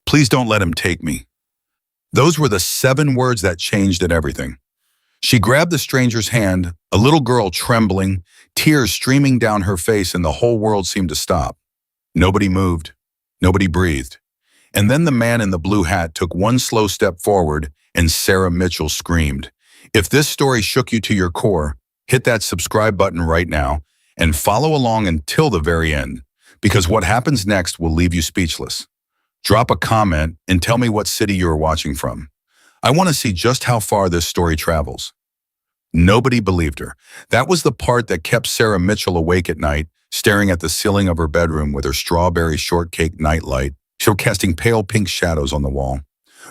Please don't let him take me. Those were the 7 words that changed everything. She grabbed the stranger's hand, a little girl trembling, tears streaming down her face, and the whole world seemed to stop. Nobody moved. Nobody breathed. And then the man in the blue hat took one slow step forward, and Sarah Mitchell screamed. If this story shook you to your core, hit that subscribe button right now and follow along until the very end, because what happens next will leave you speechless. Drop a comment and tell me what city you are watching from. I want to see just how far this story travels. Nobody believed her. That was the part that kept Sarah Mitchell awake at night, staring at the ceiling of her bedroom with her strawberry shortcake nightlight, casting pale pink shadows on the wall.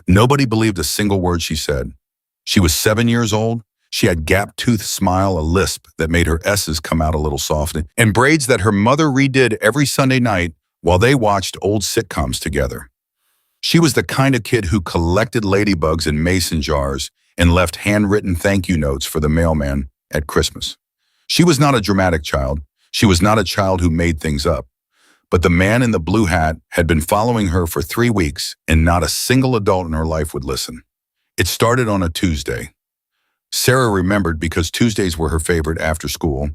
Nobody believed a single word she said. She was 7 years old. She had gap-toothed smile, a lisp that made her S's come out a little soft, and braids that her mother redid every Sunday night while they watched old sitcoms together. She was the kind of kid who collected ladybugs in mason jars and left handwritten thank you notes for the mailman at Christmas. She was not a dramatic child. She was not a child who made things up. But the man in the blue hat had been following her for 3 weeks, and not a single adult in her life would listen. It started on a Tuesday. Sarah remembered because Tuesdays were her favorite after school.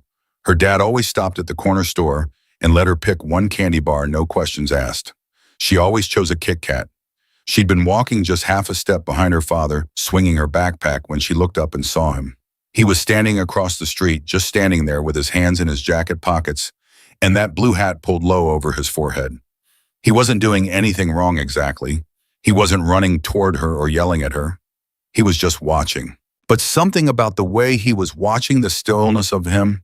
Her dad always stopped at the corner store and let her pick one candy bar, no questions asked. She always chose a Kit Kat. She'd been walking just half a step behind her father, swinging her backpack, when she looked up and saw him. He was standing across the street, just standing there with his hands in his jacket pockets, and that blue hat pulled low over his forehead. He wasn't doing anything wrong exactly. He wasn't running toward her or yelling at her. He was just watching. But something about the way he was watching, the stillness of him,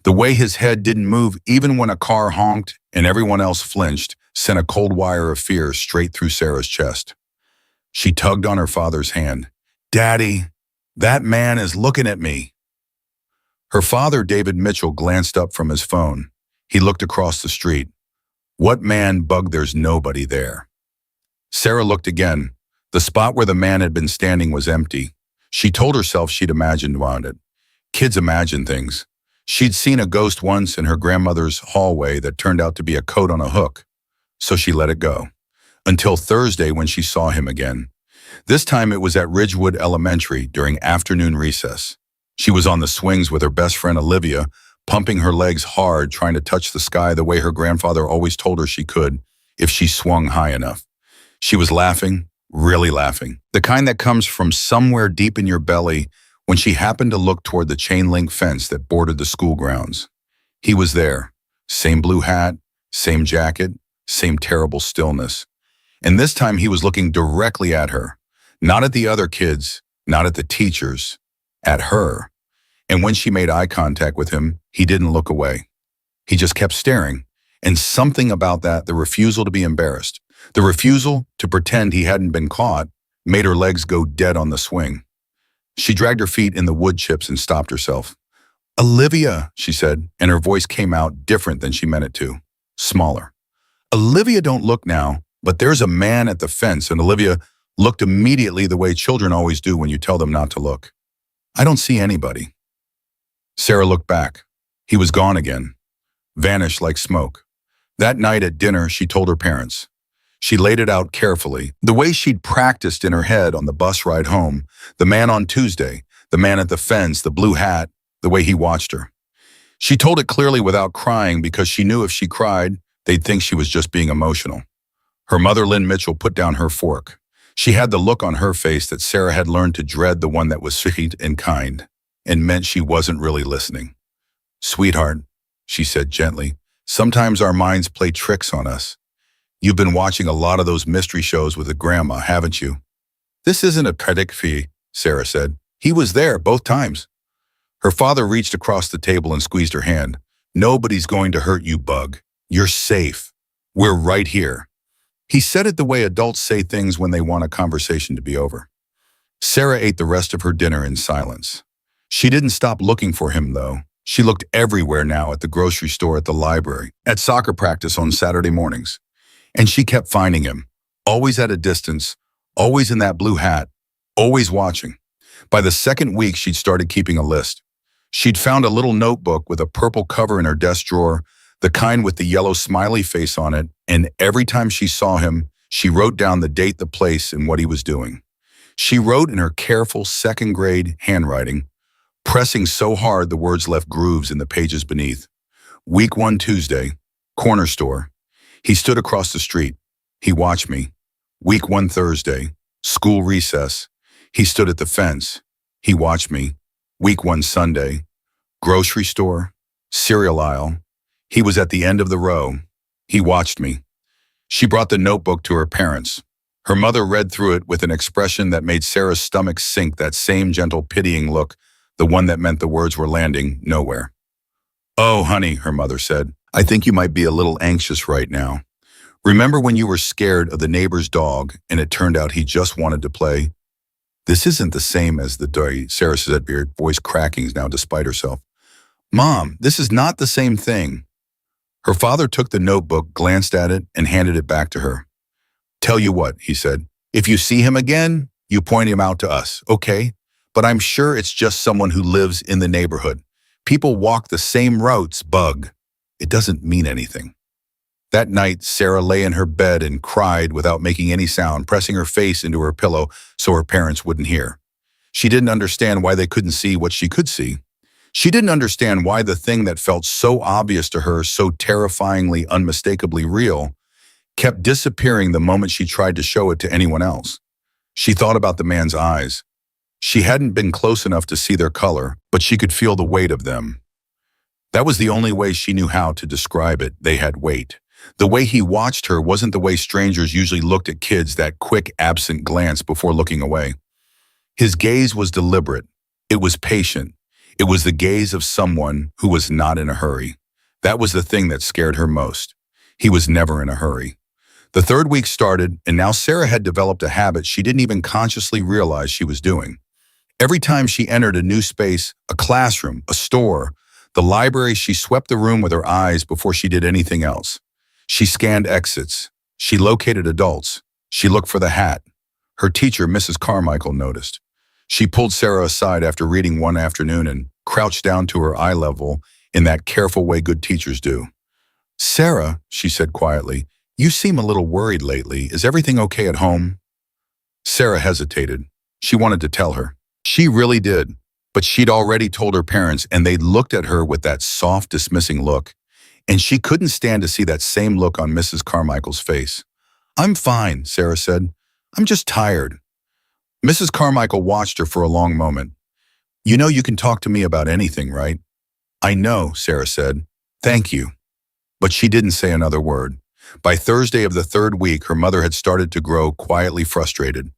the way his head didn't move even when a car honked and everyone else flinched, sent a cold wire of fear straight through Sarah's chest. She tugged on her father's hand. "Daddy, that man is looking at me." Her father, David Mitchell, glanced up from his phone. He looked across the street. What man, bug, there's nobody there. Sarah looked again. The spot where the man had been standing was empty. She told herself she'd imagined it. Kids imagine things. She'd seen a ghost once in her grandmother's hallway that turned out to be a coat on a hook. So she let it go. Until Thursday, when she saw him again. This time it was at Ridgewood Elementary during afternoon recess. She was on the swings with her best friend Olivia, pumping her legs hard, trying to touch the sky the way her grandfather always told her she could, if she swung high enough. She was laughing, really laughing, the kind that comes from somewhere deep in your belly when she happened to look toward the chain-link fence that bordered the school grounds. He was there, same blue hat, same jacket, same terrible stillness. And this time he was looking directly at her, not at the other kids, not at the teachers, at her. And when she made eye contact with him, he didn't look away. He just kept staring. And something about that, the refusal to be embarrassed, the refusal to pretend he hadn't been caught, made her legs go dead on the swing. She dragged her feet in the wood chips and stopped herself. "Olivia," she said, and her voice came out different than she meant it to, smaller. "Olivia, don't look now, but there's a man at the fence," and Olivia looked immediately the way children always do when you tell them not to look. "I don't see anybody." Sarah looked back. He was gone again, vanished like smoke. That night at dinner, she told her parents. She laid it out carefully, the way she'd practiced in her head on the bus ride home, the man on Tuesday, the man at the fence, the blue hat, the way he watched her. She told it clearly without crying because she knew if she cried, they'd think she was just being emotional. Her mother, Lynn Mitchell, put down her fork. She had the look on her face that Sarah had learned to dread, the one that was sweet and kind, and meant she wasn't really listening. "Sweetheart," she said gently, "sometimes our minds play tricks on us. You've been watching a lot of those mystery shows with a grandma, haven't you?" "This isn't a predicfee," Sarah said. "He was there both times." Her father reached across the table and squeezed her hand. "Nobody's going to hurt you, bug. You're safe. We're right here." He said it the way adults say things when they want a conversation to be over. Sarah ate the rest of her dinner in silence. She didn't stop looking for him, though. She looked everywhere now, at the grocery store, at the library, at soccer practice on Saturday mornings. And she kept finding him, always at a distance, always in that blue hat, always watching. By the second week, she'd started keeping a list. She'd found a little notebook with a purple cover in her desk drawer, the kind with the yellow smiley face on it, and every time she saw him, She wrote down the date, the place, and what he was doing. She wrote in her careful second-grade handwriting, pressing so hard the words left grooves in the pages beneath. Week 1 Tuesday, corner store. He stood across the street. He watched me. Week 1 Thursday, school recess. He stood at the fence. He watched me. Week 1 Sunday, grocery store, cereal aisle. He was at the end of the row. He watched me. She brought the notebook to her parents. Her mother read through it with an expression that made Sarah's stomach sink, that same gentle, pitying look, the one that meant the words were landing nowhere. "Oh, honey," her mother said, "I think you might be a little anxious right now. Remember when you were scared of the neighbor's dog and it turned out he just wanted to play?" "This isn't the same as the day," Sarah said, her voice cracking now despite herself. "Mom, this is not the same thing." Her father took the notebook, glanced at it, and handed it back to her. "Tell you what," he said, "if you see him again, you point him out to us, okay? But I'm sure it's just someone who lives in the neighborhood. People walk the same routes, bug. It doesn't mean anything." That night, Sarah lay in her bed and cried without making any sound, pressing her face into her pillow so her parents wouldn't hear. She didn't understand why they couldn't see what she could see. She didn't understand why the thing that felt so obvious to her, so terrifyingly, unmistakably real, kept disappearing the moment she tried to show it to anyone else. She thought about the man's eyes. She hadn't been close enough to see their color, but she could feel the weight of them. That was the only way she knew how to describe it. They had weight. The way he watched her wasn't the way strangers usually looked at kids, that quick, absent glance before looking away. His gaze was deliberate. It was patient. It was the gaze of someone who was not in a hurry. That was the thing that scared her most. He was never in a hurry. The third week started, and now Sarah had developed a habit she didn't even consciously realize she was doing. Every time she entered a new space, a classroom, a store, the library, she swept the room with her eyes before she did anything else. She scanned exits. She located adults. She looked for the hat. Her teacher, Mrs. Carmichael, noticed. She pulled Sarah aside after reading one afternoon and crouched down to her eye level in that careful way good teachers do. "Sarah," she said quietly, "you seem a little worried lately. Is everything okay at home?" Sarah hesitated. She wanted to tell her. She really did. But she'd already told her parents, and they'd looked at her with that soft, dismissing look. And she couldn't stand to see that same look on Mrs. Carmichael's face. "I'm fine," Sarah said. "I'm just tired." Mrs. Carmichael watched her for a long moment. "You know you can talk to me about anything, right?" "I know," Sarah said. "Thank you." But she didn't say another word. By Thursday of the third week, her mother had started to grow quietly frustrated.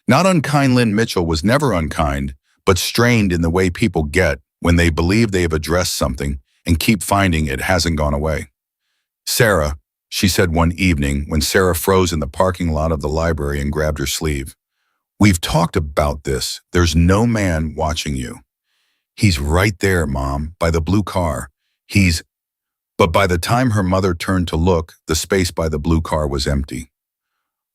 Not unkind. Lynn Mitchell was never unkind, but strained in the way people get when they believe they have addressed something and keep finding it hasn't gone away. "Sarah," she said one evening when Sarah froze in the parking lot of the library and grabbed her sleeve, "we've talked about this. There's no man watching you." "He's right there, Mom, by the blue car. He's—" But by the time her mother turned to look, the space by the blue car was empty.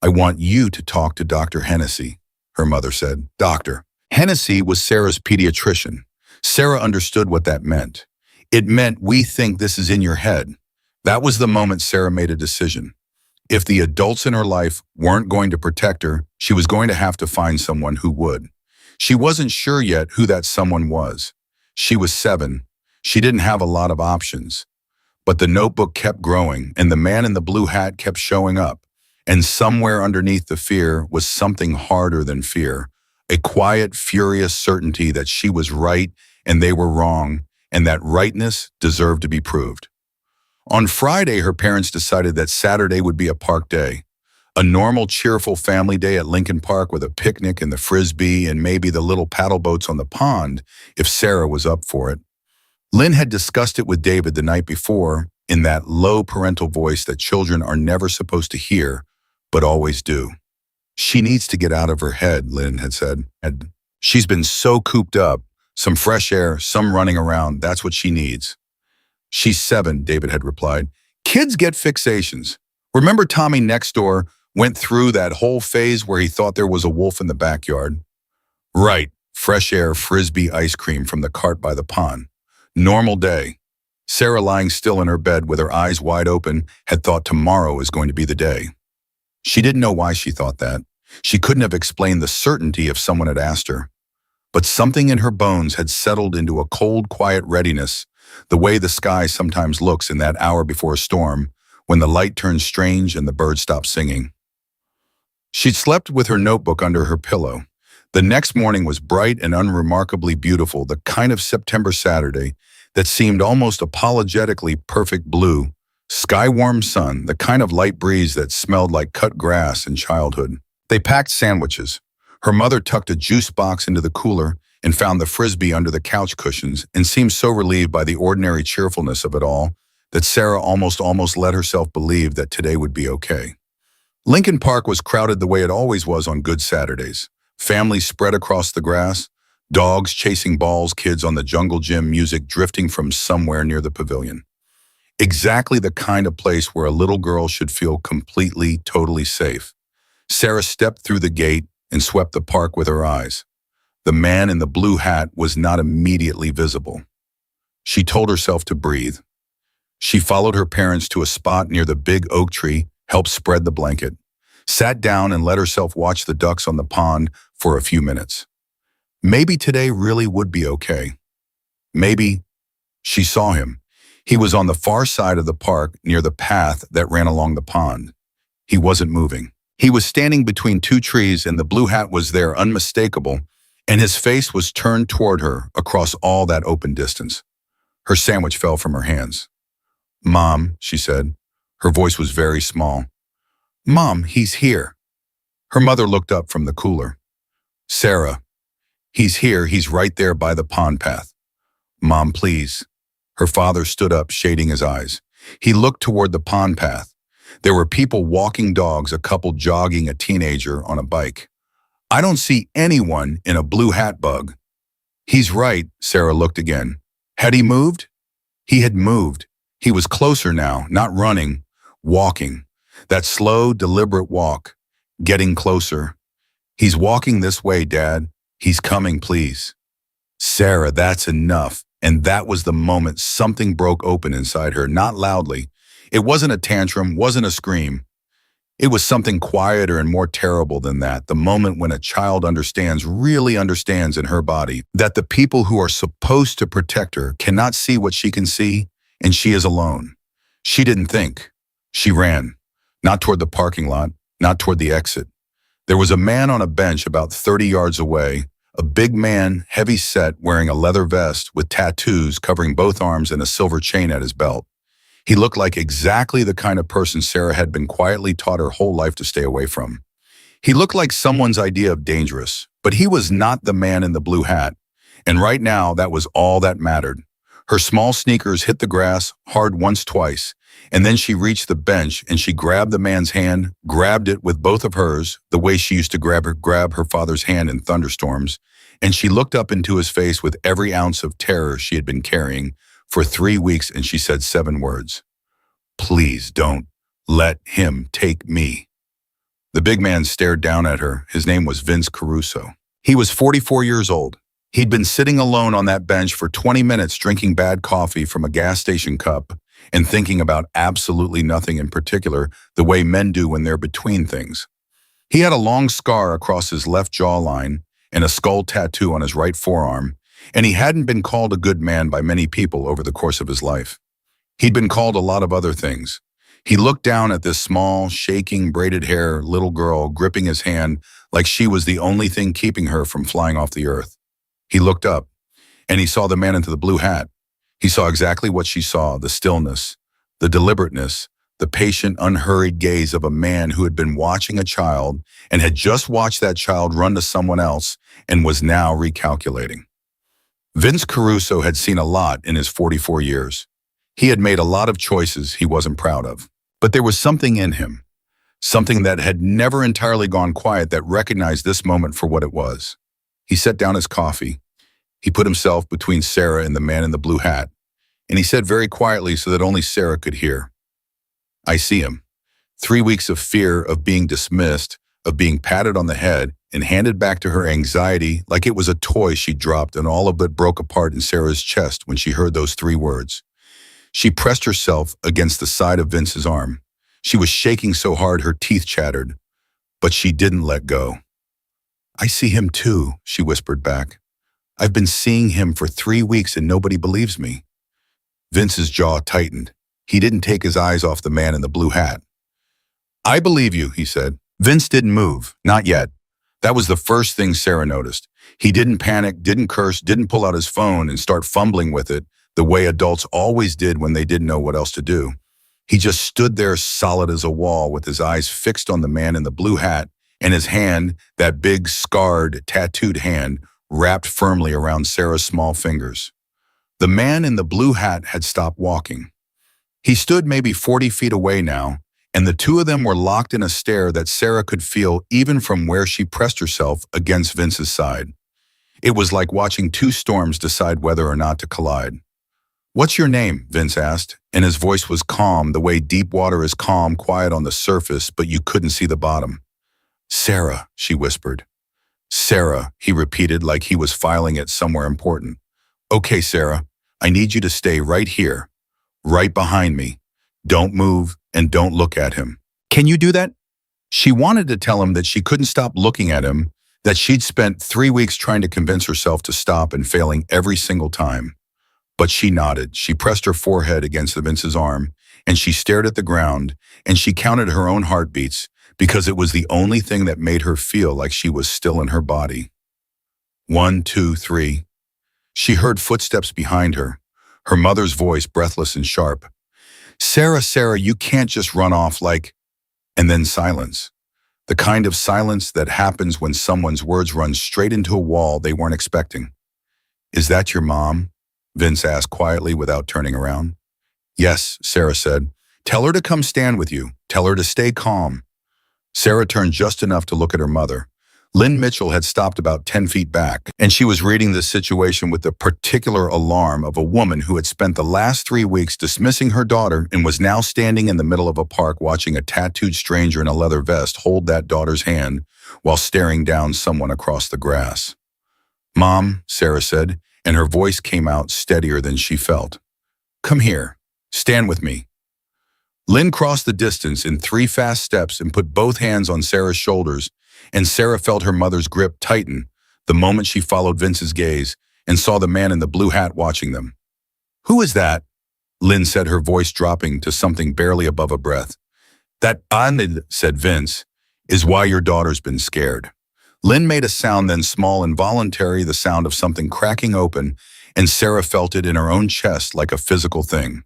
"I want you to talk to Dr. Hennessy," her mother said. Doctor Hennessy was Sarah's pediatrician. Sarah understood what that meant. It meant, "We think this is in your head." That was the moment Sarah made a decision. If the adults in her life weren't going to protect her, she was going to have to find someone who would. She wasn't sure yet who that someone was. She was 7. She didn't have a lot of options. But the notebook kept growing, and the man in the blue hat kept showing up. And somewhere underneath the fear was something harder than fear, a quiet, furious certainty that she was right and they were wrong, and that rightness deserved to be proved. On Friday, her parents decided that Saturday would be a park day. A normal, cheerful family day at Lincoln Park with a picnic and the frisbee and maybe the little paddle boats on the pond, if Sarah was up for it. Lynn had discussed it with David the night before in that low parental voice that children are never supposed to hear, but always do. "She needs to get out of her head," Lynn had said. "She's been so cooped up. Some fresh air, some running around, that's what she needs." "She's 7, David had replied. "Kids get fixations. Remember Tommy next door went through that whole phase where he thought there was a wolf in the backyard?" "Right. Fresh air, frisbee, ice cream from the cart by the pond. Normal day." Sarah, lying still in her bed with her eyes wide open, had thought tomorrow is going to be the day. She didn't know why she thought that. She couldn't have explained the certainty if someone had asked her. But something in her bones had settled into a cold, quiet readiness, the way the sky sometimes looks in that hour before a storm, when the light turns strange and the birds stop singing. She'd slept with her notebook under her pillow. The next morning was bright and unremarkably beautiful, the kind of September Saturday that seemed almost apologetically perfect blue, sky-warm sun, the kind of light breeze that smelled like cut grass in childhood. They packed sandwiches. Her mother tucked a juice box into the cooler and found the frisbee under the couch cushions and seemed so relieved by the ordinary cheerfulness of it all that Sarah almost let herself believe that today would be okay. Lincoln Park was crowded the way it always was on good Saturdays. Families spread across the grass, dogs chasing balls, kids on the jungle gym, music drifting from somewhere near the pavilion. Exactly the kind of place where a little girl should feel completely, totally safe. Sarah stepped through the gate and swept the park with her eyes. The man in the blue hat was not immediately visible. She told herself to breathe. She followed her parents to a spot near the big oak tree, helped spread the blanket, sat down and let herself watch the ducks on the pond for a few minutes. Maybe today really would be okay. Maybe. She saw him. He was on the far side of the park near the path that ran along the pond. He wasn't moving. He was standing between two trees and the blue hat was there, unmistakable, and his face was turned toward her across all that open distance. Her sandwich fell from her hands. "Mom," she said. Her voice was very small. "Mom, he's here." Her mother looked up from the cooler. "Sarah, he's here. He's right there by the pond path." "Mom, please." Her father stood up, shading his eyes. He looked toward the pond path. There were people walking dogs, a couple jogging, a teenager on a bike. "I don't see anyone in a blue hat, Bug." "He's right." Sarah looked again. Had he moved? He had moved. He was closer now, not running, walking. That slow, deliberate walk, getting closer. "He's walking this way, Dad. He's coming, please." Sarah, that's enough. And that was the moment something broke open inside her, not loudly. It wasn't a tantrum, wasn't a scream. It was something quieter and more terrible than that, the moment when a child understands, really understands in her body, that the people who are supposed to protect her cannot see what she can see, and she is alone. She didn't think. She ran. Not toward the parking lot, not toward the exit. There was a man on a bench about 30 yards away, a big man, heavy set, wearing a leather vest with tattoos covering both arms and a silver chain at his belt. He looked like exactly the kind of person Sarah had been quietly taught her whole life to stay away from. He looked like someone's idea of dangerous, but he was not the man in the blue hat. And right now, that was all that mattered. Her small sneakers hit the grass hard once, twice, and then she reached the bench and she grabbed the man's hand, grabbed it with both of hers, the way she used to grab her father's hand in thunderstorms, and she looked up into his face with every ounce of terror she had been carrying for 3 weeks, and she said 7 words. "Please don't let him take me." The big man stared down at her. His name was Vince Caruso. He was 44 years old. He'd been sitting alone on that bench for 20 minutes drinking bad coffee from a gas station cup and thinking about absolutely nothing in particular, the way men do when they're between things. He had a long scar across his left jawline and a skull tattoo on his right forearm, and he hadn't been called a good man by many people over the course of his life. He'd been called a lot of other things. He looked down at this small, shaking, braided hair little girl gripping his hand like she was the only thing keeping her from flying off the earth. He looked up, and he saw the man into the blue hat. He saw exactly what she saw, the stillness, the deliberateness, the patient, unhurried gaze of a man who had been watching a child and had just watched that child run to someone else and was now recalculating. Vince Caruso had seen a lot in his 44 years. He had made a lot of choices he wasn't proud of. But there was something in him, something that had never entirely gone quiet, that recognized this moment for what it was. He set down his coffee. He put himself between Sarah and the man in the blue hat, and he said very quietly so that only Sarah could hear, "I see him." 3 weeks of fear, of being dismissed, of being patted on the head and handed back to her anxiety like it was a toy she dropped, and all of it broke apart in Sarah's chest when she heard those 3 words. She pressed herself against the side of Vince's arm. She was shaking so hard her teeth chattered, but she didn't let go. "I see him too," she whispered back. "I've been seeing him for 3 weeks and nobody believes me." Vince's jaw tightened. He didn't take his eyes off the man in the blue hat. "I believe you," he said. Vince didn't move, not yet. That was the first thing Sarah noticed. He didn't panic, didn't curse, didn't pull out his phone and start fumbling with it the way adults always did when they didn't know what else to do. He just stood there solid as a wall with his eyes fixed on the man in the blue hat and his hand, that big, scarred, tattooed hand, wrapped firmly around Sarah's small fingers. The man in the blue hat had stopped walking. He stood maybe 40 feet away now, and the two of them were locked in a stare that Sarah could feel even from where she pressed herself against Vince's side. It was like watching two storms decide whether or not to collide. "What's your name?" Vince asked, and his voice was calm the way deep water is calm, quiet on the surface, but you couldn't see the bottom. "Sarah," she whispered. "Sarah," he repeated like he was filing it somewhere important. "Okay, Sarah, I need you to stay right here, right behind me. Don't move and don't look at him. Can you do that?" She wanted to tell him that she couldn't stop looking at him, that she'd spent 3 weeks trying to convince herself to stop and failing every single time. But she nodded. She pressed her forehead against Vince's arm, and she stared at the ground, and she counted her own heartbeats because it was the only thing that made her feel like she was still in her body. 1, 2, 3. She heard footsteps behind her mother's voice breathless and sharp. "Sarah, Sarah, you can't just run off like—" And then silence. The kind of silence that happens when someone's words run straight into a wall they weren't expecting. "Is that your mom?" Vince asked quietly without turning around. "Yes," Sarah said. "Tell her to come stand with you. Tell her to stay calm." Sarah turned just enough to look at her mother. Lynn Mitchell had stopped about 10 feet back, and she was reading the situation with the particular alarm of a woman who had spent the last 3 weeks dismissing her daughter and was now standing in the middle of a park watching a tattooed stranger in a leather vest hold that daughter's hand while staring down someone across the grass. "Mom," Sarah said, and her voice came out steadier than she felt. "Come here. Stand with me." Lynn crossed the distance in 3 fast steps and put both hands on Sarah's shoulders, and Sarah felt her mother's grip tighten the moment she followed Vince's gaze and saw the man in the blue hat watching them. "Who is that?" Lynn said, her voice dropping to something barely above a breath. "That Anid," said Vince, "is why your daughter's been scared." Lynn made a sound then small, involuntary, the sound of something cracking open, and Sarah felt it in her own chest like a physical thing.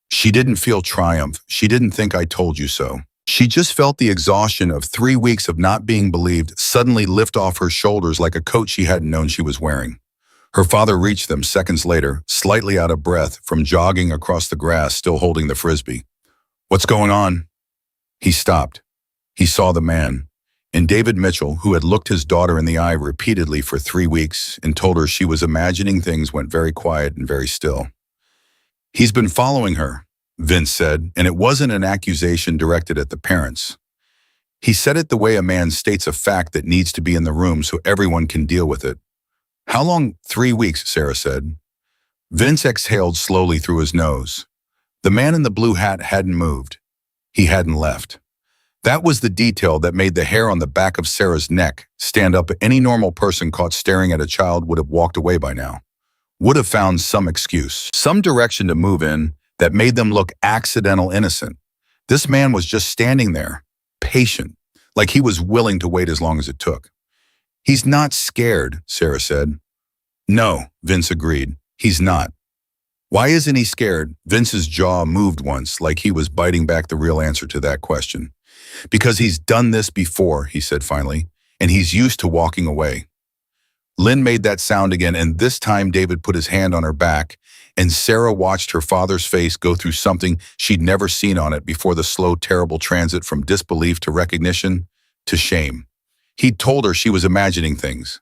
She didn't feel triumph. She didn't think "I told you so." She just felt the exhaustion of 3 weeks of not being believed suddenly lift off her shoulders like a coat she hadn't known she was wearing. Her father reached them seconds later, slightly out of breath from jogging across the grass, still holding the frisbee. "What's going on?" He stopped. He saw the man. And David Mitchell, who had looked his daughter in the eye repeatedly for 3 weeks and told her she was imagining things, went very quiet and very still. "He's been following her," Vince said, and it wasn't an accusation directed at the parents. He said it the way a man states a fact that needs to be in the room so everyone can deal with it. "How long?" 3 weeks, Sarah said. Vince exhaled slowly through his nose. The man in the blue hat hadn't moved. He hadn't left. That was the detail that made the hair on the back of Sarah's neck stand up. Any normal person caught staring at a child would have walked away by now, would have found some excuse, some direction to move in that made them look accidental innocent. This man was just standing there, patient, like he was willing to wait as long as it took. "He's not scared," Sarah said. "No," Vince agreed. "He's not." "Why isn't he scared?" Vince's jaw moved once, like he was biting back the real answer to that question. "Because he's done this before," he said finally, "and he's used to walking away." Lynn made that sound again, and this time David put his hand on her back, and Sarah watched her father's face go through something she'd never seen on it before, the slow, terrible transit from disbelief to recognition to shame. He'd told her she was imagining things.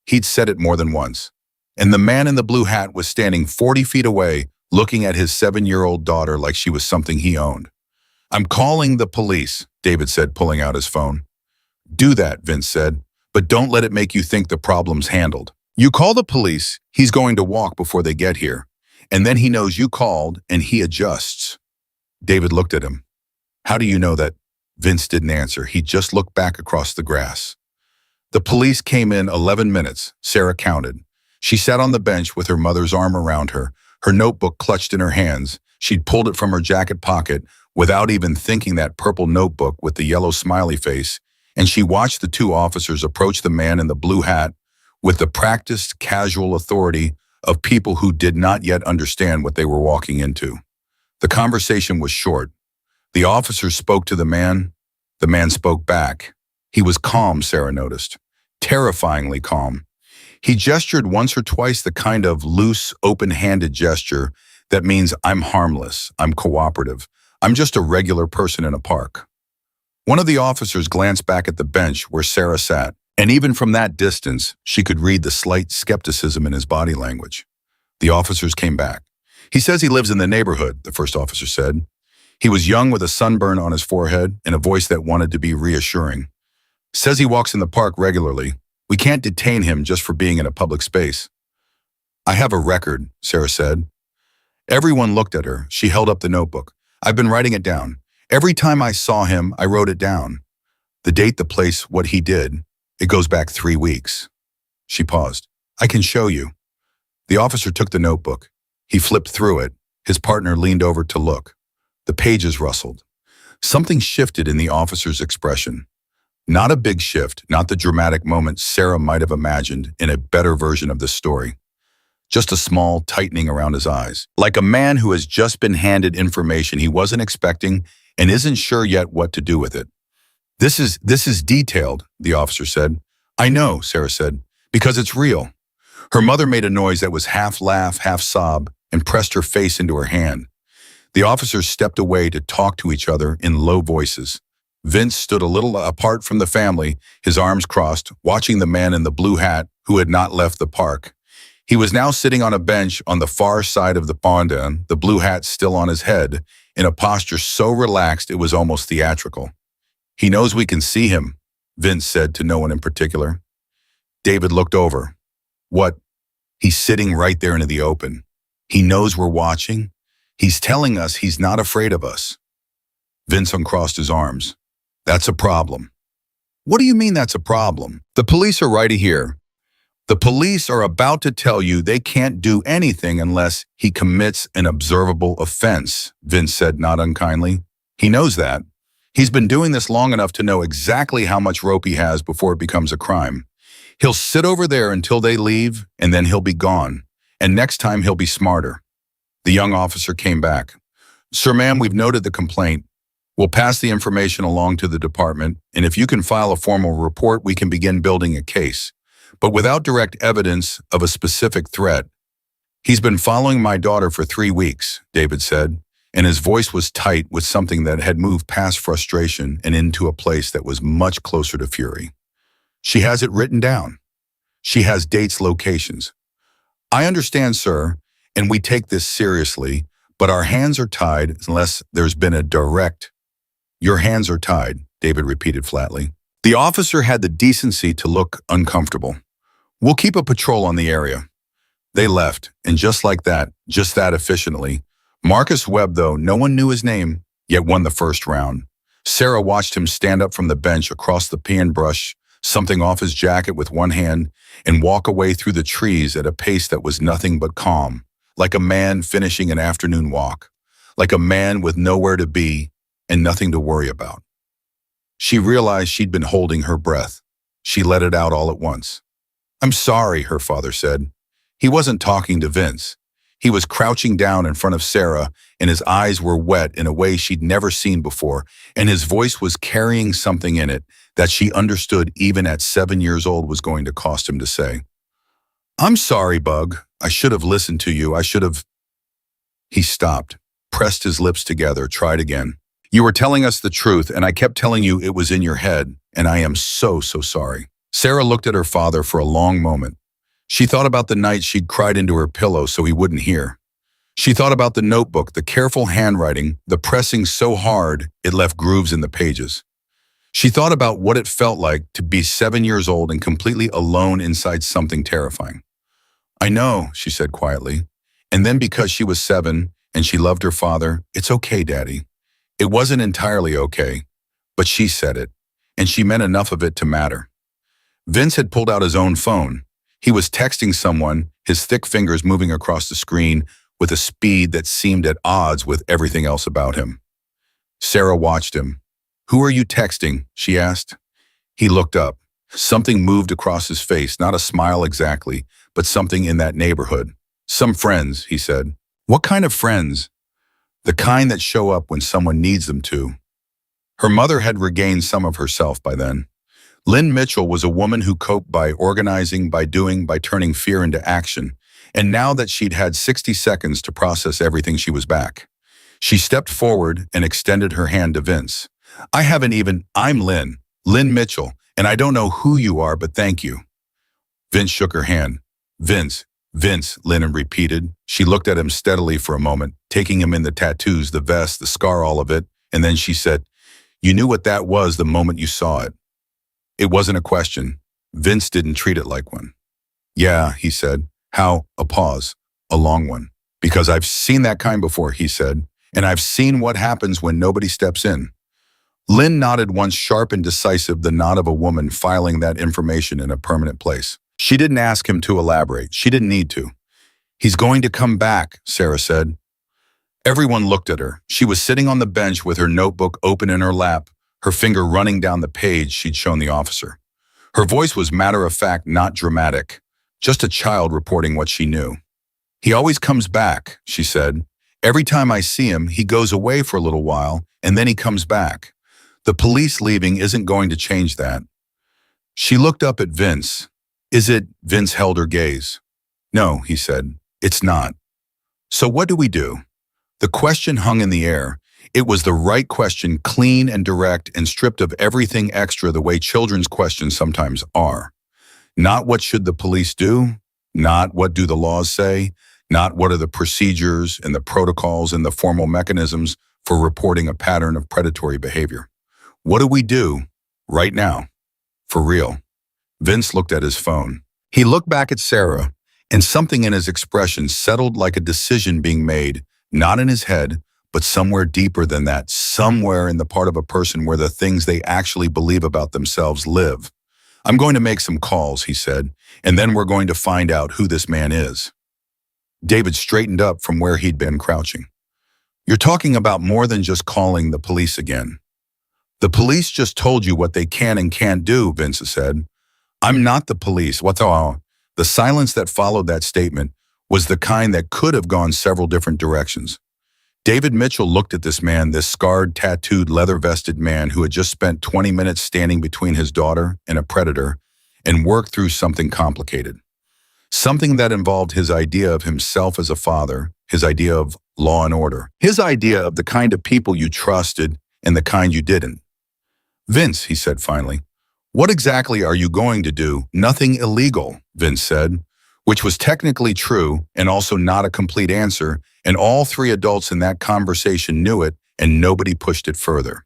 He'd said it more than once. And the man in the blue hat was standing 40 feet away, looking at his 7-year-old daughter like she was something he owned. "I'm calling the police," David said, pulling out his phone. "Do that," Vince said, "but don't let it make you think the problem's handled. You call the police, he's going to walk before they get here, and then he knows you called and he adjusts." David looked at him. How do you know that? Vince didn't answer. He just looked back across the grass. The police came in 11 minutes, Sarah counted. She sat on the bench with her mother's arm around her, her notebook clutched in her hands. She'd pulled it from her jacket pocket without even thinking, that purple notebook with the yellow smiley face, and she watched the two officers approach the man in the blue hat with the practiced, casual authority of people who did not yet understand what they were walking into. The conversation was short. The officer spoke to the man. The man spoke back. He was calm, Sarah noticed. Terrifyingly calm. He gestured once or twice, the kind of loose, open-handed gesture that means I'm harmless, I'm cooperative, I'm just a regular person in a park. One of the officers glanced back at the bench where Sarah sat, and even from that distance, she could read the slight skepticism in his body language. The officers came back. He says he lives in the neighborhood, the first officer said. He was young with a sunburn on his forehead and a voice that wanted to be reassuring. Says he walks in the park regularly. We can't detain him just for being in a public space. I have a record, Sarah said. Everyone looked at her. She held up the notebook. I've been writing it down. Every time I saw him, I wrote it down. The date, the place, what he did. It goes back 3 weeks. She paused. I can show you. The officer took the notebook. He flipped through it. His partner leaned over to look. The pages rustled. Something shifted in the officer's expression. Not a big shift, not the dramatic moment Sarah might have imagined in a better version of this story. Just a small tightening around his eyes, like a man who has just been handed information he wasn't expecting and isn't sure yet what to do with it. This is detailed, the officer said. I know, Sarah said, because it's real. Her mother made a noise that was half laugh, half sob, and pressed her face into her hand. The officers stepped away to talk to each other in low voices. Vince stood a little apart from the family, his arms crossed, watching the man in the blue hat who had not left the park. He was now sitting on a bench on the far side of the pond, the blue hat still on his head, in a posture so relaxed it was almost theatrical. He knows we can see him, Vince said to no one in particular. David looked over. What? He's sitting right there into the open. He knows we're watching. He's telling us he's not afraid of us. Vince uncrossed his arms. That's a problem. What do you mean that's a problem? The police are right here. The police are about to tell you they can't do anything unless he commits an observable offense, Vince said not unkindly. He knows that. He's been doing this long enough to know exactly how much rope he has before it becomes a crime. He'll sit over there until they leave, and then he'll be gone. And next time he'll be smarter. The young officer came back. Sir, ma'am, we've noted the complaint. We'll pass the information along to the department, and if you can file a formal report, we can begin building a case. But without direct evidence of a specific threat. He's been following my daughter for 3 weeks, David said, and his voice was tight with something that had moved past frustration and into a place that was much closer to fury. She has it written down. She has dates, locations. I understand, sir, and we take this seriously, but our hands are tied unless there's been a direct. Your hands are tied, David repeated flatly. The officer had the decency to look uncomfortable. We'll keep a patrol on the area. They left, and just like that, just that efficiently. Marcus Webb, though no one knew his name, yet won the first round. Sarah watched him stand up from the bench across the pan, brush something off his jacket with one hand, and walk away through the trees at a pace that was nothing but calm, like a man finishing an afternoon walk, like a man with nowhere to be and nothing to worry about. She realized she'd been holding her breath. She let it out all at once. I'm sorry, her father said. He wasn't talking to Vince. He was crouching down in front of Sarah, and his eyes were wet in a way she'd never seen before, and his voice was carrying something in it that she understood even at 7 years old was going to cost him to say. I'm sorry, Bug. I should have listened to you. I should have. He stopped, pressed his lips together, tried again. You were telling us the truth, and I kept telling you it was in your head, and I am so sorry. Sarah looked at her father for a long moment. She thought about the night she'd cried into her pillow so he wouldn't hear. She thought about the notebook, the careful handwriting, the pressing so hard it left grooves in the pages. She thought about what it felt like to be 7 years old and completely alone inside something terrifying. I know, she said quietly. And then because she was 7 and she loved her father, it's okay, Daddy. It wasn't entirely okay, but she said it, and she meant enough of it to matter. Vince had pulled out his own phone. He was texting someone, his thick fingers moving across the screen with a speed that seemed at odds with everything else about him. Sarah watched him. "Who are you texting?" she asked. He looked up. Something moved across his face, not a smile exactly, but something in that neighborhood. "Some friends," he said. "What kind of friends?" "The kind that show up when someone needs them to." Her mother had regained some of herself by then. Lynn Mitchell was a woman who coped by organizing, by doing, by turning fear into action. And now that she'd had 60 seconds to process everything, she was back. She stepped forward and extended her hand to Vince. "I'm Lynn Mitchell, and I don't know who you are, but thank you." Vince shook her hand. Vince, Lynn repeated. She looked at him steadily for a moment, taking him in the tattoos, the vest, the scar, all of it, and then she said, "You knew what that was the moment you saw it." It wasn't a question. Vince didn't treat it like one. "Yeah," he said. "How?" A pause. A long one. "Because I've seen that kind before," he said, "and I've seen what happens when nobody steps in." Lynn nodded once, sharp and decisive, the nod of a woman filing that information in a permanent place. She didn't ask him to elaborate. She didn't need to. "He's going to come back," Sarah said. Everyone looked at her. She was sitting on the bench with her notebook open in her lap, her finger running down the page she'd shown the officer. Her voice was matter-of-fact, not dramatic, just a child reporting what she knew. "He always comes back," she said. "Every time I see him, he goes away for a little while, and then he comes back. The police leaving isn't going to change that." She looked up at Vince. "Is it?" Vince held her gaze. "No," he said. "It's not." "So what do we do?" The question hung in the air. It was the right question, clean and direct and stripped of everything extra the way children's questions sometimes are. Not what should the police do, not what do the laws say, not what are the procedures and the protocols and the formal mechanisms for reporting a pattern of predatory behavior. What do we do right now? For real. Vince looked at his phone. He looked back at Sarah, and something in his expression settled like a decision being made, not in his head, but somewhere deeper than that, somewhere in the part of a person where the things they actually believe about themselves live. "I'm going to make some calls," he said, "and then we're going to find out who this man is." David straightened up from where he'd been crouching. "You're talking about more than just calling the police again." "The police just told you what they can and can't do," Vince said. "I'm not the police." What's all? The silence that followed that statement was the kind that could have gone several different directions. David Mitchell looked at this man, this scarred, tattooed, leather-vested man who had just spent 20 minutes standing between his daughter and a predator and worked through something complicated. Something that involved his idea of himself as a father, his idea of law and order, his idea of the kind of people you trusted and the kind you didn't. "Vince," he said finally, "what exactly are you going to do?" "Nothing illegal," Vince said, which was technically true and also not a complete answer, and all three adults in that conversation knew it, and nobody pushed it further.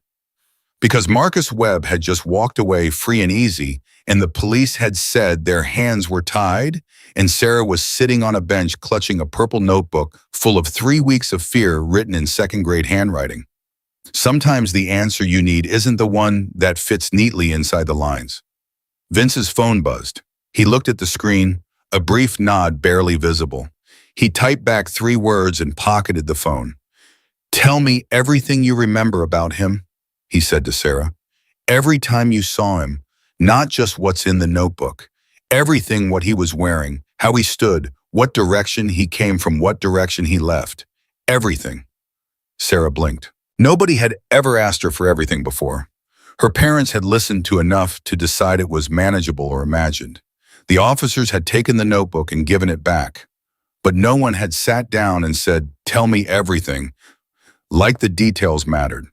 Because Marcus Webb had just walked away free and easy, and the police had said their hands were tied, and Sarah was sitting on a bench clutching a purple notebook full of 3 weeks of fear written in second-grade handwriting. Sometimes the answer you need isn't the one that fits neatly inside the lines. Vince's phone buzzed. He looked at the screen, a brief nod barely visible. He typed back 3 words and pocketed the phone. "Tell me everything you remember about him," he said to Sarah. "Every time you saw him, not just what's in the notebook. Everything, what he was wearing, how he stood, what direction he came from, what direction he left. Everything." Sarah blinked. Nobody had ever asked her for everything before. Her parents had listened to enough to decide it was manageable or imagined. The officers had taken the notebook and given it back. But no one had sat down and said, "Tell me everything," like the details mattered,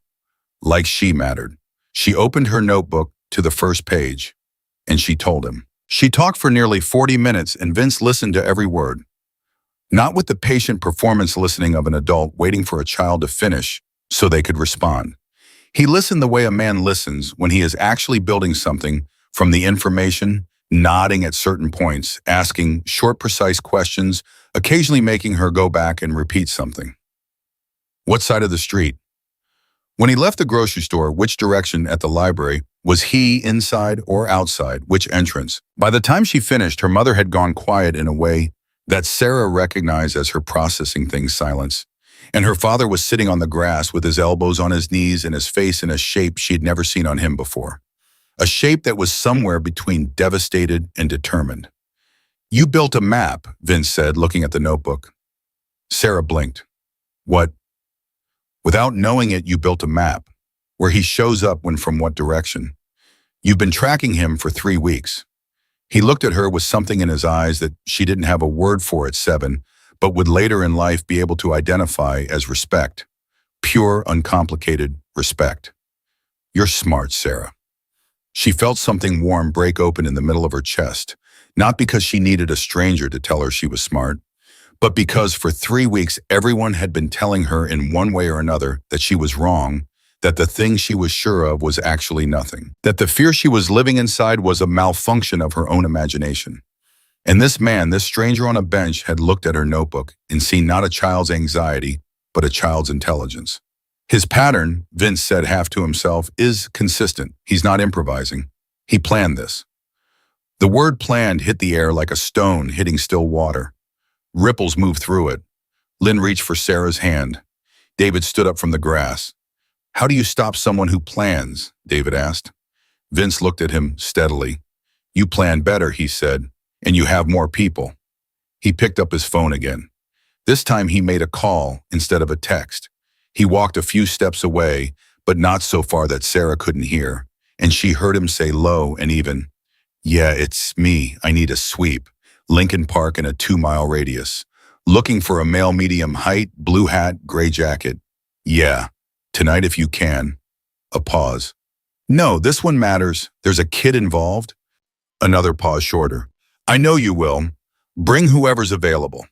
like she mattered. She opened her notebook to the first page, and she told him. She talked for nearly 40 minutes, and Vince listened to every word. Not with the patient performance listening of an adult waiting for a child to finish so they could respond. He listened the way a man listens when he is actually building something from the information, nodding at certain points, asking short, precise questions, occasionally making her go back and repeat something. "What side of the street?" When he left the grocery store, which direction at the library? Was he inside or outside? Which entrance? By the time she finished, her mother had gone quiet in a way that Sarah recognized as her processing things silence. And her father was sitting on the grass with his elbows on his knees and his face in a shape she'd never seen on him before. A shape that was somewhere between devastated and determined. "You built a map," Vince said, looking at the notebook. Sarah blinked. "What?" "Without knowing it, you built a map. Where he shows up when from what direction. You've been tracking him for 3 weeks." He looked at her with something in his eyes that she didn't have a word for at 7, but would later in life be able to identify as respect. Pure, uncomplicated respect. "You're smart, Sarah." She felt something warm break open in the middle of her chest, not because she needed a stranger to tell her she was smart, but because for 3 weeks everyone had been telling her in one way or another that she was wrong, that the thing she was sure of was actually nothing, that the fear she was living inside was a malfunction of her own imagination. And this man, this stranger on a bench, had looked at her notebook and seen not a child's anxiety, but a child's intelligence. His pattern, Vince said half to himself, is consistent. He's not improvising. He planned this. The word planned hit the air like a stone hitting still water. Ripples moved through it. Lynn reached for Sarah's hand. David stood up from the grass. "How do you stop someone who plans?" David asked. Vince looked at him steadily. "You plan better," he said, "and you have more people." He picked up his phone again. This time he made a call instead of a text. He walked a few steps away, but not so far that Sarah couldn't hear, and she heard him say low and even, "Yeah, it's me. I need a sweep. Lincoln Park in a 2-mile radius. Looking for a male medium height, blue hat, gray jacket. Yeah. Tonight if you can." A pause. "No, this one matters. There's a kid involved." Another pause shorter. "I know you will. Bring whoever's available."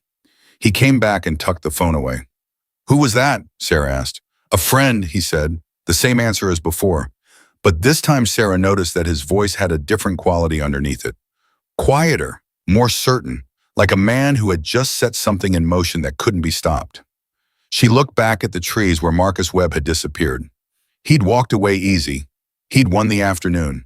He came back and tucked the phone away. "Who was that?" Sarah asked. "A friend," he said. The same answer as before. But this time Sarah noticed that his voice had a different quality underneath it. Quieter, more certain, like a man who had just set something in motion that couldn't be stopped. She looked back at the trees where Marcus Webb had disappeared. He'd walked away easy. He'd won the afternoon.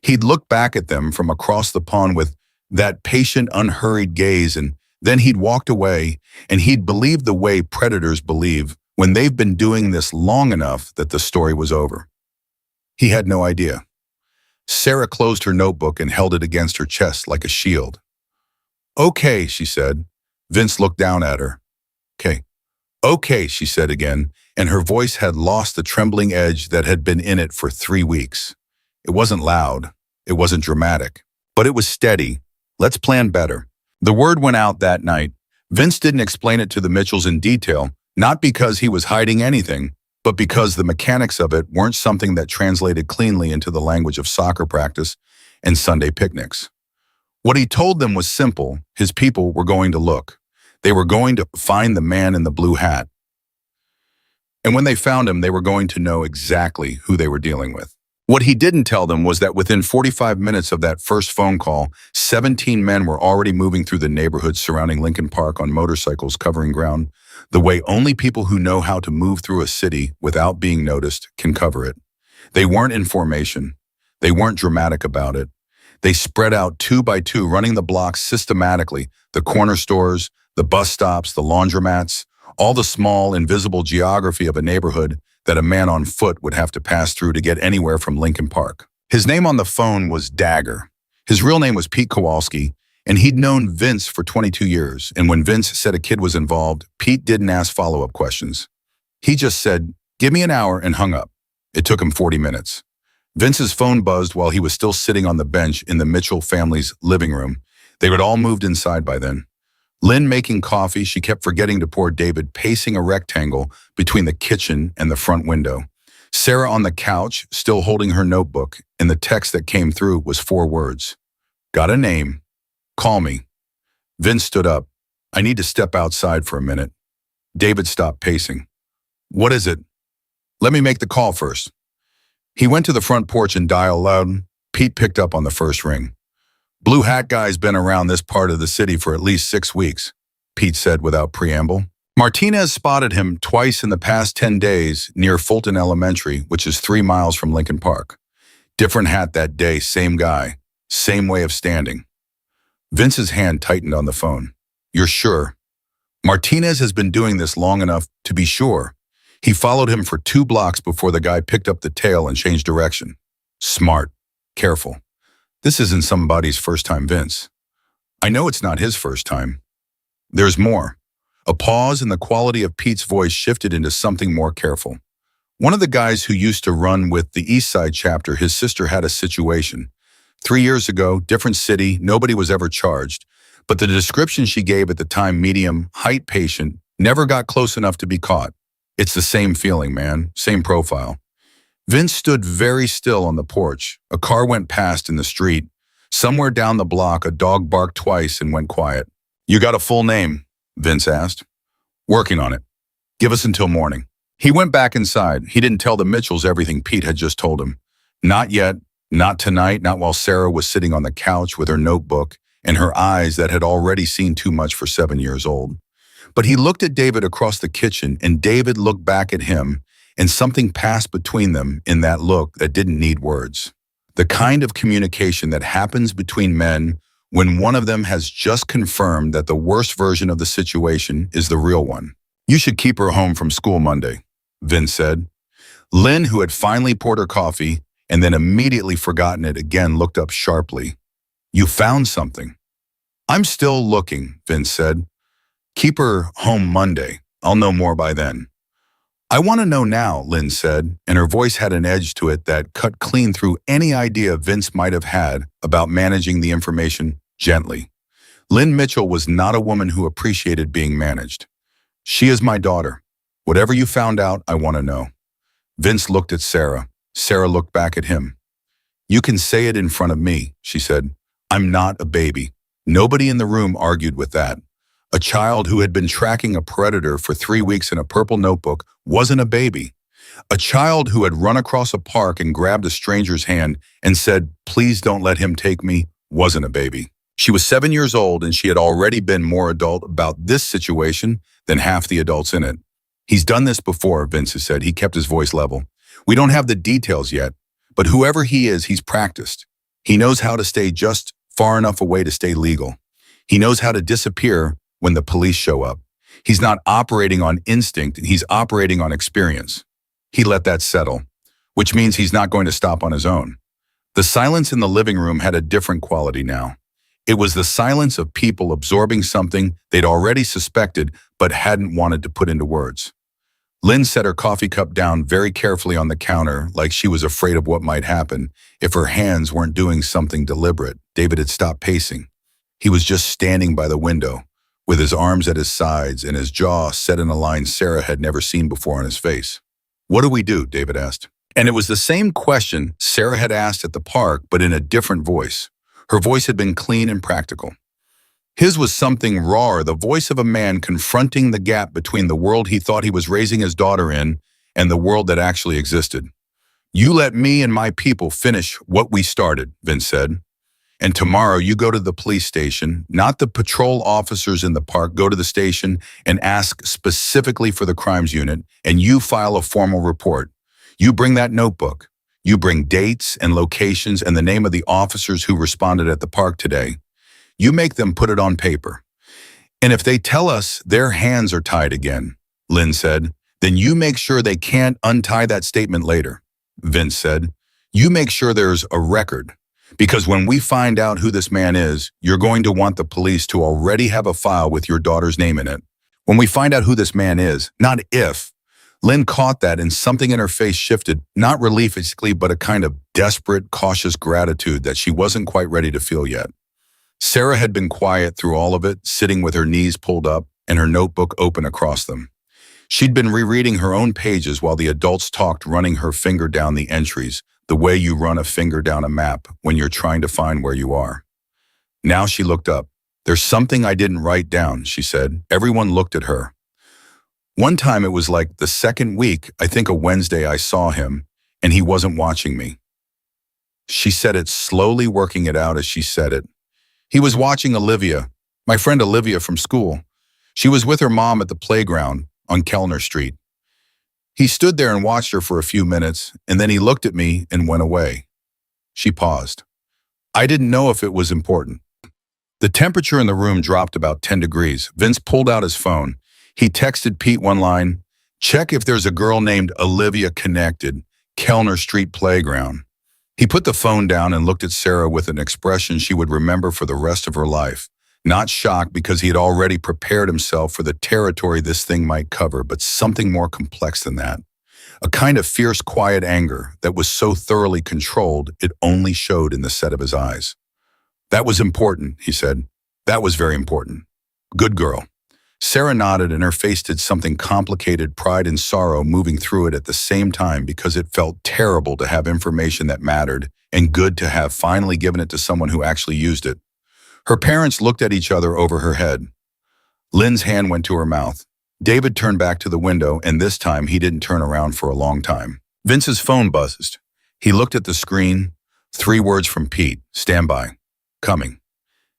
He'd looked back at them from across the pond with that patient, unhurried gaze, and then he'd walked away, and he'd believed the way predators believe when they've been doing this long enough that the story was over. He had no idea. Sarah closed her notebook and held it against her chest like a shield. "Okay," she said. Vince looked down at her. "Okay. Okay," she said again, and her voice had lost the trembling edge that had been in it for 3 weeks. It wasn't loud. It wasn't dramatic. But it was steady. "Let's plan better." The word went out that night. Vince didn't explain it to the Mitchells in detail, not because he was hiding anything, but because the mechanics of it weren't something that translated cleanly into the language of soccer practice and Sunday picnics. What he told them was simple. His people were going to look. They were going to find the man in the blue hat. And when they found him, they were going to know exactly who they were dealing with. What he didn't tell them was that within 45 minutes of that first phone call, 17 men were already moving through the neighborhoods surrounding Lincoln Park on motorcycles covering ground, the way only people who know how to move through a city without being noticed can cover it. They weren't in formation. They weren't dramatic about it. They spread out 2 by 2, running the blocks systematically, the corner stores, the bus stops, the laundromats, all the small, invisible geography of a neighborhood that a man on foot would have to pass through to get anywhere from Lincoln Park. His name on the phone was Dagger. His real name was Pete Kowalski, and he'd known Vince for 22 years, and when Vince said a kid was involved, Pete didn't ask follow-up questions. He just said, "Give me an hour," and hung up. It took him 40 minutes. Vince's phone buzzed while he was still sitting on the bench in the Mitchell family's living room. They had all moved inside by then. Lynn making coffee, she kept forgetting to pour David pacing a rectangle between the kitchen and the front window. Sarah on the couch, still holding her notebook, and the text that came through was 4 words. "Got a name. Call me." Vince stood up. "I need to step outside for a minute." David stopped pacing. "What is it?" "Let me make the call first." He went to the front porch and dialed loud. Pete picked up on the first ring. "Blue hat guy's been around this part of the city for at least 6 weeks," Pete said without preamble. Martinez spotted him twice in the past 10 days near Fulton Elementary, which is 3 miles from Lincoln Park. Different hat that day, same guy, same way of standing. Vince's hand tightened on the phone. You're sure? Martinez has been doing this long enough to be sure. He followed him for 2 blocks before the guy picked up the tail and changed direction. Smart. Careful. This isn't somebody's first time, Vince. I know it's not his first time. There's more. A pause and the quality of Pete's voice shifted into something more careful. One of the guys who used to run with the East Side chapter, his sister had a situation. 3 years ago, different city, nobody was ever charged. But the description she gave at the time, medium, height patient, never got close enough to be caught. It's the same feeling, man, same profile. Vince stood very still on the porch. A car went past in the street. Somewhere down the block, a dog barked twice and went quiet. You got a full name? Vince asked. Working on it. Give us until morning. He went back inside. He didn't tell the Mitchells everything Pete had just told him. Not yet, not tonight, not while Sarah was sitting on the couch with her notebook and her eyes that had already seen too much for 7 years old. But he looked at David across the kitchen, and David looked back at him, and something passed between them in that look that didn't need words. The kind of communication that happens between men when one of them has just confirmed that the worst version of the situation is the real one. You should keep her home from school Monday, Vince said. Lynn, who had finally poured her coffee and then immediately forgotten it again, looked up sharply. You found something. I'm still looking, Vince said. Keep her home Monday. I'll know more by then. I want to know now, Lynn said, and her voice had an edge to it that cut clean through any idea Vince might have had about managing the information gently. Lynn Mitchell was not a woman who appreciated being managed. She is my daughter. Whatever you found out, I want to know. Vince looked at Sarah. Sarah looked back at him. You can say it in front of me, she said. I'm not a baby. Nobody in the room argued with that. A child who had been tracking a predator for 3 weeks in a purple notebook wasn't a baby. A child who had run across a park and grabbed a stranger's hand and said, please don't let him take me, wasn't a baby. She was 7 years old and she had already been more adult about this situation than half the adults in it. He's done this before, Vince said. He kept his voice level. We don't have the details yet, but whoever he is, he's practiced. He knows how to stay just far enough away to stay legal. He knows how to disappear when the police show up. He's not operating on instinct, he's operating on experience. He let that settle, which means he's not going to stop on his own. The silence in the living room had a different quality now. It was the silence of people absorbing something they'd already suspected but hadn't wanted to put into words. Lynn set her coffee cup down very carefully on the counter, like she was afraid of what might happen if her hands weren't doing something deliberate. David had stopped pacing. He was just standing by the window, with his arms at his sides and his jaw set in a line Sarah had never seen before on his face. What do we do? David asked. And it was the same question Sarah had asked at the park, but in a different voice. Her voice had been clean and practical. His was something raw, the voice of a man confronting the gap between the world he thought he was raising his daughter in and the world that actually existed. You let me and my people finish what we started, Vince said. And tomorrow you go to the police station, not the patrol officers in the park, go to the station and ask specifically for the crimes unit, and you file a formal report. You bring that notebook. You bring dates and locations and the name of the officers who responded at the park today. You make them put it on paper. And if they tell us their hands are tied again, Lynn said, then you make sure they can't untie that statement later. Vince said, you make sure there's a record. Because when we find out who this man is, you're going to want the police to already have a file with your daughter's name in it. When we find out who this man is, not if. Lynn caught that and something in her face shifted, not relief exactly, but a kind of desperate, cautious gratitude that she wasn't quite ready to feel yet. Sarah had been quiet through all of it, sitting with her knees pulled up and her notebook open across them. She'd been rereading her own pages while the adults talked, running her finger down the entries, the way you run a finger down a map when you're trying to find where you are. Now she looked up. There's something I didn't write down, she said. Everyone looked at her. One time it was like the second week, I think a Wednesday, I saw him, and he wasn't watching me. She said it slowly, working it out as she said it. He was watching Olivia, my friend Olivia from school. She was with her mom at the playground on Kellner Street. He stood there and watched her for a few minutes, and then he looked at me and went away. She paused. I didn't know if it was important. The temperature in the room dropped about 10 degrees. Vince pulled out his phone. He texted Pete one line, check if there's a girl named Olivia connected, Kellner Street Playground. He put the phone down and looked at Sarah with an expression she would remember for the rest of her life. Not shocked because he had already prepared himself for the territory this thing might cover, but something more complex than that. A kind of fierce, quiet anger that was so thoroughly controlled it only showed in the set of his eyes. That was important, he said. That was very important. Good girl. Sarah nodded and her face did something complicated, pride and sorrow moving through it at the same time because it felt terrible to have information that mattered and good to have finally given it to someone who actually used it. Her parents looked at each other over her head. Lynn's hand went to her mouth. David turned back to the window, and this time he didn't turn around for a long time. Vince's phone buzzed. He looked at the screen. 3 words from Pete. Stand by. Coming.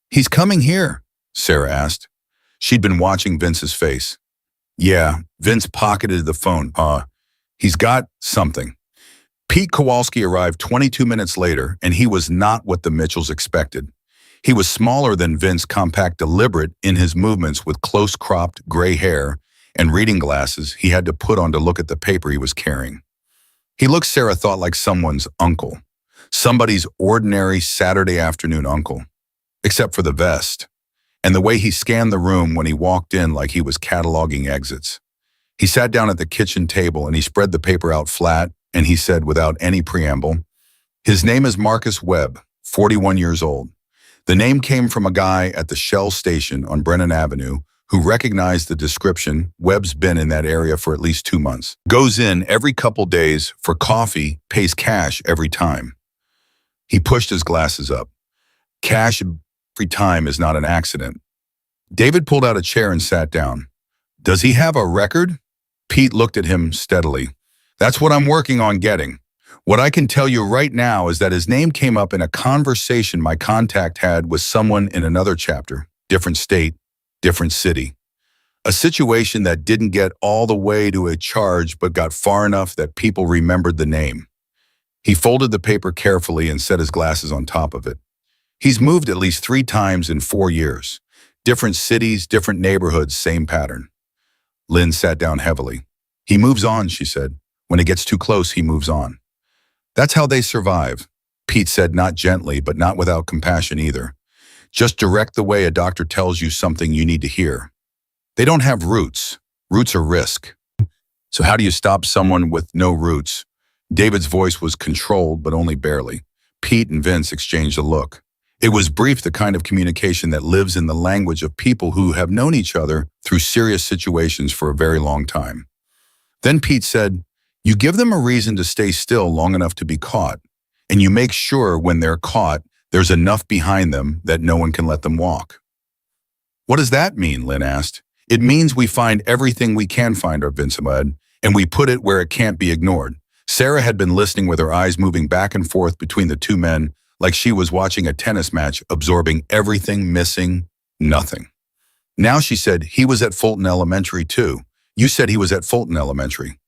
He's coming here, Sarah asked. She'd been watching Vince's face. Yeah, Vince pocketed the phone. He's got something. Pete Kowalski arrived 22 minutes later, and he was not what the Mitchells expected. He was smaller than Vince, compact, deliberate in his movements with close-cropped gray hair and reading glasses he had to put on to look at the paper he was carrying. He looked, Sarah thought, like someone's uncle. Somebody's ordinary Saturday afternoon uncle. Except for the vest. And the way he scanned the room when he walked in like he was cataloging exits. He sat down at the kitchen table and he spread the paper out flat and he said without any preamble, his name is Marcus Webb, 41 years old. The name came from a guy at the Shell station on Brennan Avenue who recognized the description. Webb's been in that area for at least 2 months. Goes in every couple days for coffee, pays cash every time. He pushed his glasses up. Cash every time is not an accident. David pulled out a chair and sat down. Does he have a record? Pete looked at him steadily. That's what I'm working on getting. What I can tell you right now is that his name came up in a conversation my contact had with someone in another chapter, different state, different city. A situation that didn't get all the way to a charge but got far enough that people remembered the name. He folded the paper carefully and set his glasses on top of it. He's moved at least 3 times in 4 years. Different cities, different neighborhoods, same pattern. Lynn sat down heavily. He moves on, she said. When it gets too close, he moves on. That's how they survive, Pete said, not gently, but not without compassion either. Just direct the way a doctor tells you something you need to hear. They don't have roots. Roots are risk. So how do you stop someone with no roots? David's voice was controlled, but only barely. Pete and Vince exchanged a look. It was brief, the kind of communication that lives in the language of people who have known each other through serious situations for a very long time. Then Pete said, you give them a reason to stay still long enough to be caught, and you make sure when they're caught, there's enough behind them that no one can let them walk. What does that mean? Lynn asked. It means we find everything we can find, Vince said, and we put it where it can't be ignored. Sarah had been listening with her eyes moving back and forth between the 2 men, like she was watching a tennis match, absorbing everything, missing nothing. Now she said, he was at Fulton Elementary too. You said he was at Fulton Elementary.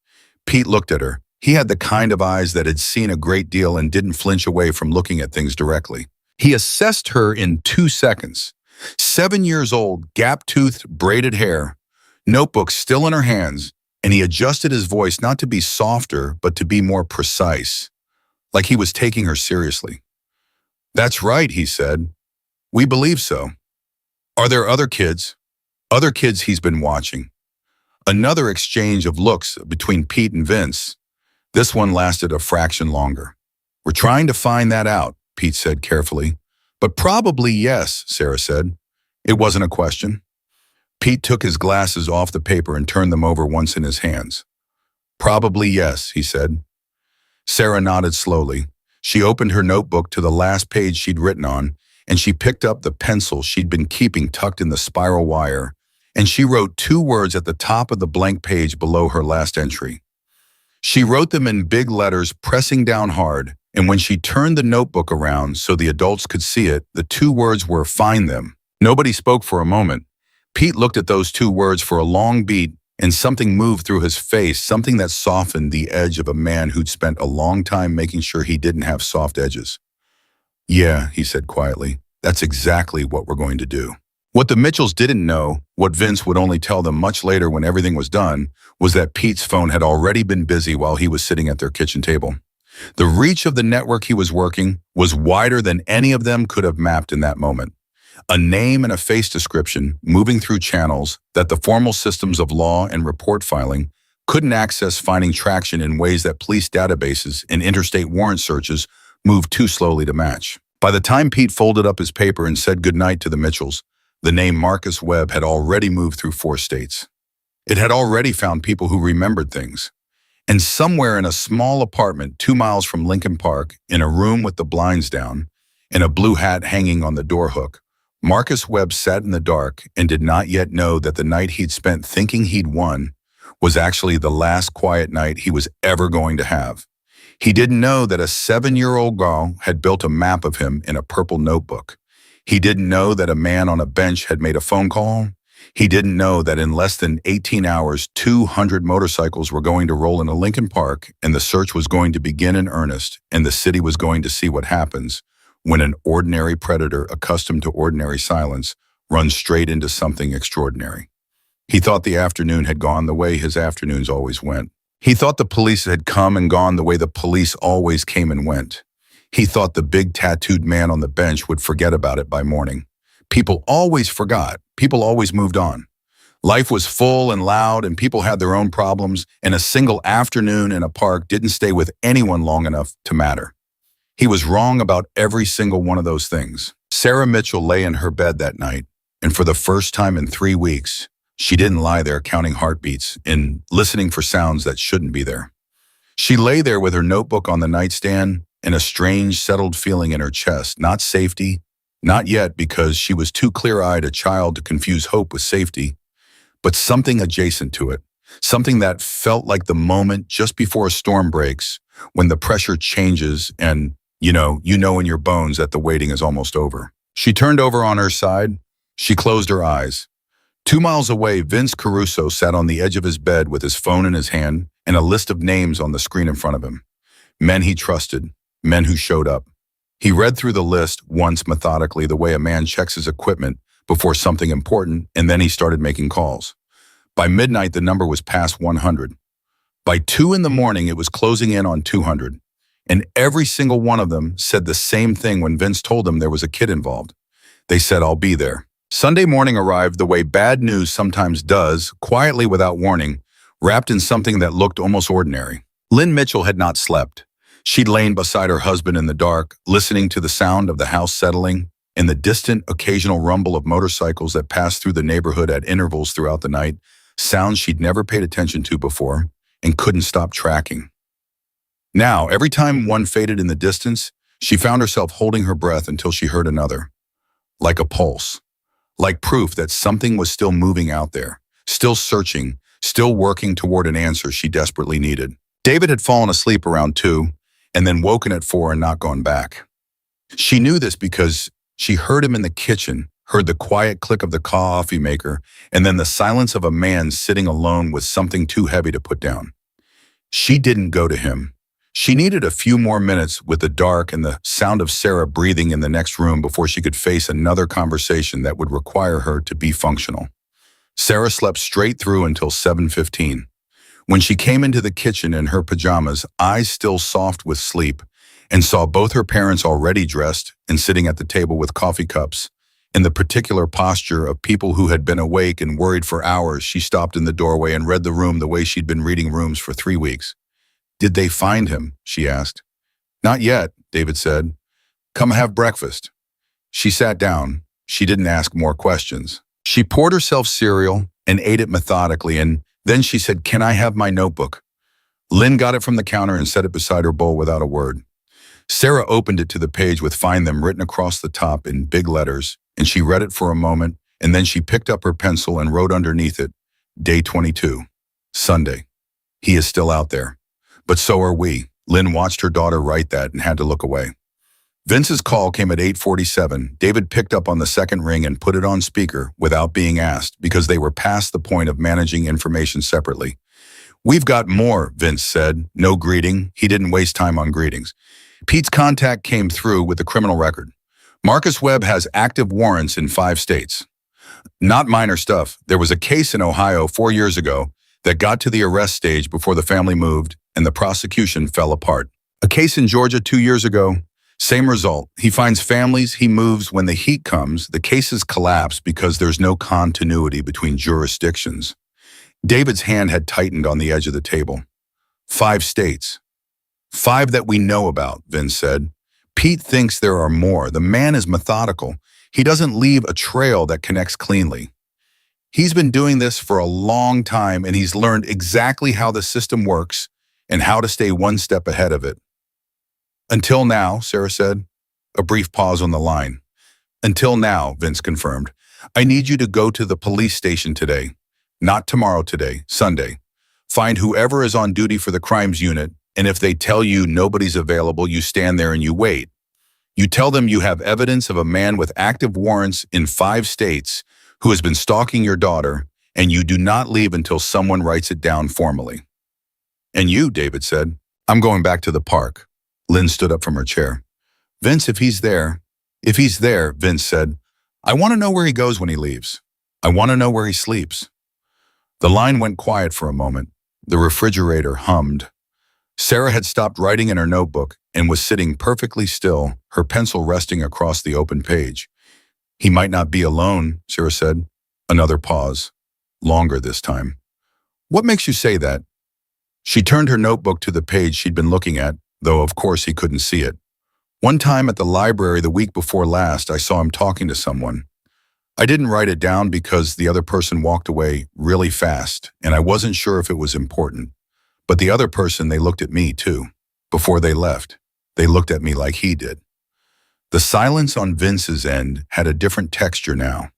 Pete looked at her. He had the kind of eyes that had seen a great deal and didn't flinch away from looking at things directly. He assessed her in 2 seconds. 7 years old, gap-toothed, braided hair, notebook still in her hands, and he adjusted his voice not to be softer, but to be more precise, like he was taking her seriously. That's right, he said. We believe so. Are there other kids? Other kids he's been watching. Another exchange of looks between Pete and Vince. This one lasted a fraction longer. We're trying to find that out, Pete said carefully. But probably yes, Sarah said. It wasn't a question. Pete took his glasses off the paper and turned them over once in his hands. Probably yes, he said. Sarah nodded slowly. She opened her notebook to the last page she'd written on, and she picked up the pencil she'd been keeping tucked in the spiral wire, and she wrote 2 words at the top of the blank page below her last entry. She wrote them in big letters, pressing down hard, and when she turned the notebook around so the adults could see it, the 2 words were, find them. Nobody spoke for a moment. Pete looked at those two words for a long beat, and something moved through his face, something that softened the edge of a man who'd spent a long time making sure he didn't have soft edges. "Yeah," he said quietly, "that's exactly what we're going to do." What the Mitchells didn't know, what Vince would only tell them much later when everything was done, was that Pete's phone had already been busy while he was sitting at their kitchen table. The reach of the network he was working was wider than any of them could have mapped in that moment. A name and a face description moving through channels that the formal systems of law and report filing couldn't access, finding traction in ways that police databases and interstate warrant searches moved too slowly to match. By the time Pete folded up his paper and said goodnight to the Mitchells, the name Marcus Webb had already moved through 4 states. It had already found people who remembered things. And somewhere in a small apartment 2 miles from Lincoln Park, in a room with the blinds down and a blue hat hanging on the door hook, Marcus Webb sat in the dark and did not yet know that the night he'd spent thinking he'd won was actually the last quiet night he was ever going to have. He didn't know that a 7-year-old girl had built a map of him in a purple notebook. He didn't know that a man on a bench had made a phone call. He didn't know that in less than 18 hours, 200 motorcycles were going to roll into Lincoln Park, and the search was going to begin in earnest, and the city was going to see what happens when an ordinary predator accustomed to ordinary silence runs straight into something extraordinary. He thought the afternoon had gone the way his afternoons always went. He thought the police had come and gone the way the police always came and went. He thought the big tattooed man on the bench would forget about it by morning. People always forgot. People always moved on. Life was full and loud, and people had their own problems, and a single afternoon in a park didn't stay with anyone long enough to matter. He was wrong about every single one of those things. Sarah Mitchell lay in her bed that night, and for the first time in 3 weeks, she didn't lie there counting heartbeats and listening for sounds that shouldn't be there. She lay there with her notebook on the nightstand and a strange, settled feeling in her chest, not safety, not yet because she was too clear-eyed a child to confuse hope with safety, but something adjacent to it, something that felt like the moment just before a storm breaks, when the pressure changes and you know in your bones that the waiting is almost over. She turned over on her side. She closed her eyes. 2 miles away, Vince Caruso sat on the edge of his bed with his phone in his hand and a list of names on the screen in front of him. Men he trusted, men who showed up. He read through the list once methodically, the way a man checks his equipment before something important, and then he started making calls. By midnight, the number was past 100. By 2 in the morning, it was closing in on 200. And every single one of them said the same thing when Vince told them there was a kid involved. They said, "I'll be there." Sunday morning arrived the way bad news sometimes does, quietly without warning, wrapped in something that looked almost ordinary. Lynn Mitchell had not slept. She'd lain beside her husband in the dark, listening to the sound of the house settling and the distant occasional rumble of motorcycles that passed through the neighborhood at intervals throughout the night, sounds she'd never paid attention to before and couldn't stop tracking. Now, every time one faded in the distance, she found herself holding her breath until she heard another, like a pulse, like proof that something was still moving out there, still searching, still working toward an answer she desperately needed. David had fallen asleep around 2 and then woken at 4 and not gone back. She knew this because she heard him in the kitchen, heard the quiet click of the coffee maker, and then the silence of a man sitting alone with something too heavy to put down. She didn't go to him. She needed a few more minutes with the dark and the sound of Sarah breathing in the next room before she could face another conversation that would require her to be functional. Sarah slept straight through until 7:15. When she came into the kitchen in her pajamas, eyes still soft with sleep, and saw both her parents already dressed and sitting at the table with coffee cups, in the particular posture of people who had been awake and worried for hours, she stopped in the doorway and read the room the way she'd been reading rooms for 3 weeks. "Did they find him?" she asked. "Not yet," David said. "Come have breakfast." She sat down. She didn't ask more questions. She poured herself cereal and ate it methodically, and then she said, "Can I have my notebook?" Lynn got it from the counter and set it beside her bowl without a word. Sarah opened it to the page with "Find Them" written across the top in big letters, and she read it for a moment, and then she picked up her pencil and wrote underneath it, "Day 22, Sunday. He is still out there. But so are we." Lynn watched her daughter write that and had to look away. Vince's call came at 8:47. David picked up on the second ring and put it on speaker without being asked because they were past the point of managing information separately. "We've got more," Vince said. No greeting. He didn't waste time on greetings. Pete's contact came through with the criminal record. "Marcus Webb has active warrants in 5 states. Not minor stuff. There was a case in Ohio 4 years ago that got to the arrest stage before the family moved and the prosecution fell apart. A case in Georgia 2 years ago, same result. He finds families, he moves. When the heat comes, the cases collapse because there's no continuity between jurisdictions." David's hand had tightened on the edge of the table. 5 states. 5 that we know about, Vince said. Pete thinks there are more. The man is methodical. He doesn't leave a trail that connects cleanly. He's been doing this for a long time, and he's learned exactly how the system works and how to stay one step ahead of it. "Until now," Sarah said. A brief pause on the line. "Until now," Vince confirmed. "I need you to go to the police station today. Not tomorrow, today, Sunday. Find whoever is on duty for the crimes unit, and if they tell you nobody's available, you stand there and you wait. You tell them you have evidence of a man with active warrants in 5 states who has been stalking your daughter, and you do not leave until someone writes it down formally." "And you," David said. "I'm going back to the park." Lynn stood up from her chair. "Vince, if he's there," Vince said, "I want to know where he goes when he leaves. I want to know where he sleeps." The line went quiet for a moment. The refrigerator hummed. Sarah had stopped writing in her notebook and was sitting perfectly still, her pencil resting across the open page. "He might not be alone," Sarah said. Another pause. Longer this time. "What makes you say that?" She turned her notebook to the page she'd been looking at, though of course he couldn't see it. "One time at the library the week before last, I saw him talking to someone. I didn't write it down because the other person walked away really fast, and I wasn't sure if it was important. But the other person, they looked at me too. Before they left, they looked at me like he did." The silence on Vince's end had a different texture now.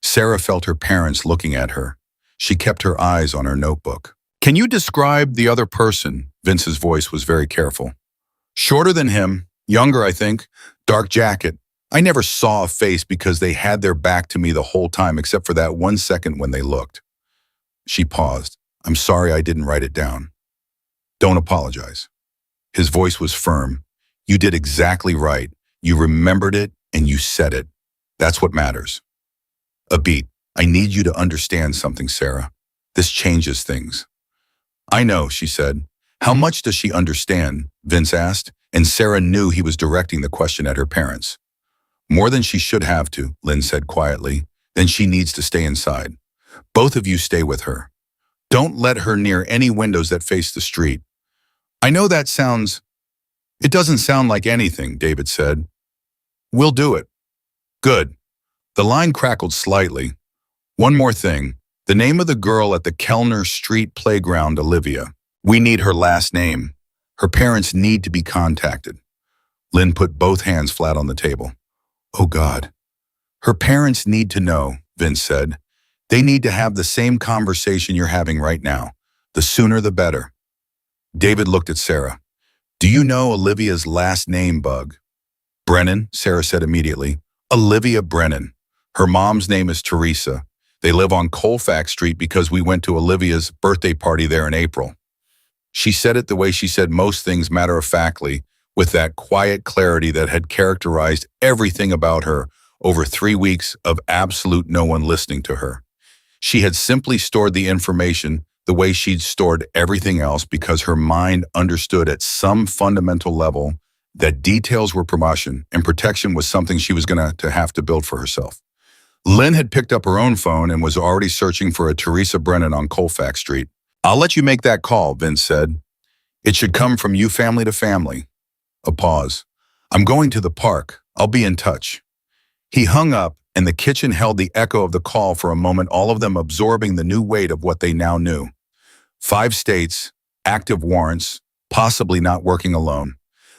Sarah felt her parents looking at her. She kept her eyes on her notebook. "Can you describe the other person?" Vince's voice was very careful. "Shorter than him, younger I think, dark jacket. I never saw a face because they had their back to me the whole time except for that 1 second when they looked." She paused. "I'm sorry I didn't write it down." "Don't apologize." His voice was firm. "You did exactly right. You remembered it and you said it. That's what matters." A beat. "I need you to understand something, Sarah. This changes things." "I know," she said. "How much does she understand?" Vince asked, and Sarah knew he was directing the question at her parents. "More than she should have to," Lynn said quietly. "Then she needs to stay inside. Both of you stay with her. Don't let her near any windows that face the street." "I know that sounds—" "It doesn't sound like anything," David said. "We'll do it." "Good." The line crackled slightly. "One more thing. The name of the girl at the Kellner Street playground, Olivia. We need her last name. Her parents need to be contacted." Lynn put both hands flat on the table. "Oh God." "Her parents need to know," Vince said. "They need to have the same conversation you're having right now. The sooner the better." David looked at Sarah. "Do you know Olivia's last name, Bug?" "Brennan," Sarah said immediately. "Olivia Brennan. Her mom's name is Teresa. They live on Colfax Street because we went to Olivia's birthday party there in April." She said it the way she said most things, matter-of-factly, with that quiet clarity that had characterized everything about her over 3 weeks of absolute no one listening to her. She had simply stored the information the way she'd stored everything else because her mind understood at some fundamental level that details were promotion and protection was something she was going to have to build for herself. Lynn had picked up her own phone and was already searching for a Teresa Brennan on Colfax Street. "I'll let you make that call," Vince said. "It should come from you family to family." A pause. "I'm going to the park. I'll be in touch." He hung up, and the kitchen held the echo of the call for a moment, all of them absorbing the new weight of what they now knew. 5 states, active warrants, possibly not working alone.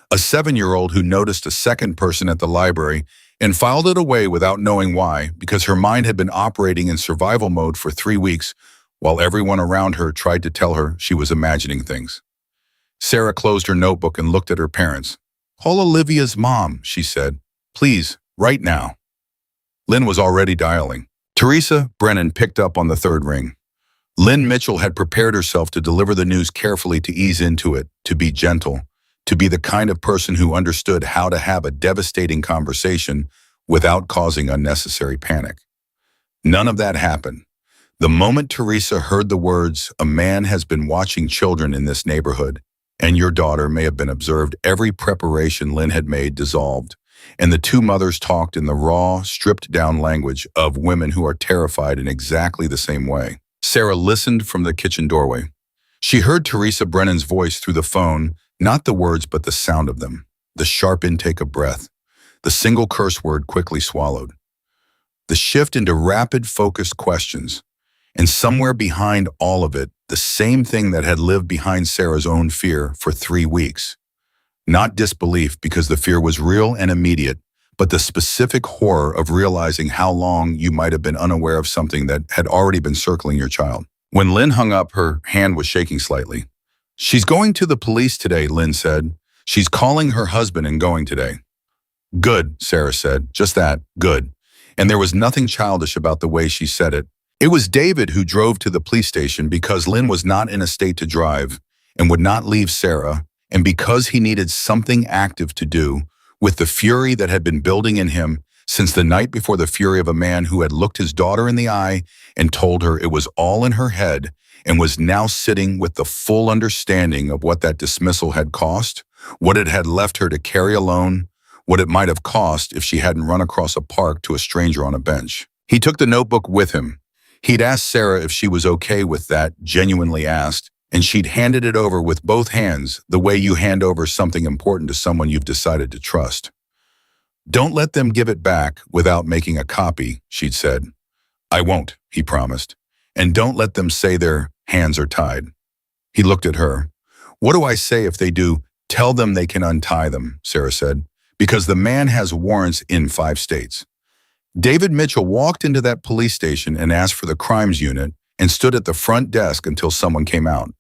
A 7-year-old who noticed a second person at the library and filed it away without knowing why, because her mind had been operating in survival mode for 3 weeks, while everyone around her tried to tell her she was imagining things. Sarah closed her notebook and looked at her parents. Call Olivia's mom, she said. Please, right now. Lynn was already dialing. Teresa Brennan picked up on the third ring. Lynn Mitchell had prepared herself to deliver the news carefully, to ease into it, to be gentle, to be the kind of person who understood how to have a devastating conversation without causing unnecessary panic. None of that happened. The moment Teresa heard the words, "A man has been watching children in this neighborhood, and your daughter may have been observed," every preparation Lynn had made dissolved, and the two mothers talked in the raw, stripped-down language of women who are terrified in exactly the same way. Sarah listened from the kitchen doorway. She heard Teresa Brennan's voice through the phone, not the words but the sound of them, the sharp intake of breath, the single curse word quickly swallowed, the shift into rapid, focused questions. And somewhere behind all of it, the same thing that had lived behind Sarah's own fear for 3 weeks. Not disbelief, because the fear was real and immediate, but the specific horror of realizing how long you might have been unaware of something that had already been circling your child. When Lynn hung up, her hand was shaking slightly. "She's going to the police today," Lynn said. "She's calling her husband and going today." "Good," Sarah said. "Just that, good." And there was nothing childish about the way she said it. It was David who drove to the police station because Lynn was not in a state to drive and would not leave Sarah, and because he needed something active to do with the fury that had been building in him since the night before, the fury of a man who had looked his daughter in the eye and told her it was all in her head, and was now sitting with the full understanding of what that dismissal had cost, what it had left her to carry alone, what it might have cost if she hadn't run across a park to a stranger on a bench. He took the notebook with him. He'd asked Sarah if she was okay with that, genuinely asked, and she'd handed it over with both hands, the way you hand over something important to someone you've decided to trust. "Don't let them give it back without making a copy," she'd said. "I won't," he promised. "And don't let them say their hands are tied." He looked at her. "What do I say if they do?" "Tell them they can untie them," Sarah said, "because the man has warrants in 5 states. David Mitchell walked into that police station and asked for the crimes unit and stood at the front desk until someone came out.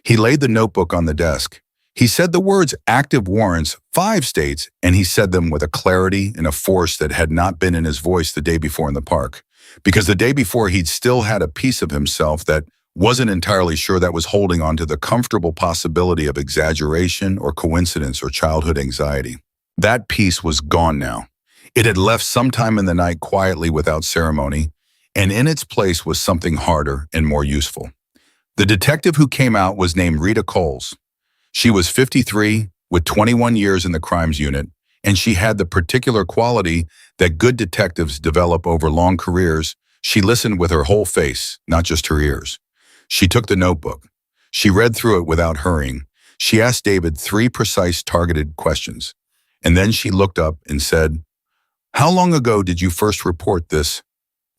He laid the notebook on the desk. He said the words "active warrants, 5 states," and he said them with a clarity and a force that had not been in his voice the day before in the park. Because the day before, he'd still had a piece of himself that wasn't entirely sure, that was holding on to the comfortable possibility of exaggeration or coincidence or childhood anxiety. That piece was gone now. It had left sometime in the night quietly without ceremony, and in its place was something harder and more useful. The detective who came out was named Rita Coles. She was 53, with 21 years in the crimes unit, and she had the particular quality that good detectives develop over long careers. She listened with her whole face, not just her ears. She took the notebook. She read through it without hurrying. She asked David 3 precise, targeted questions, and then she looked up and said, "How long ago did you first report this?"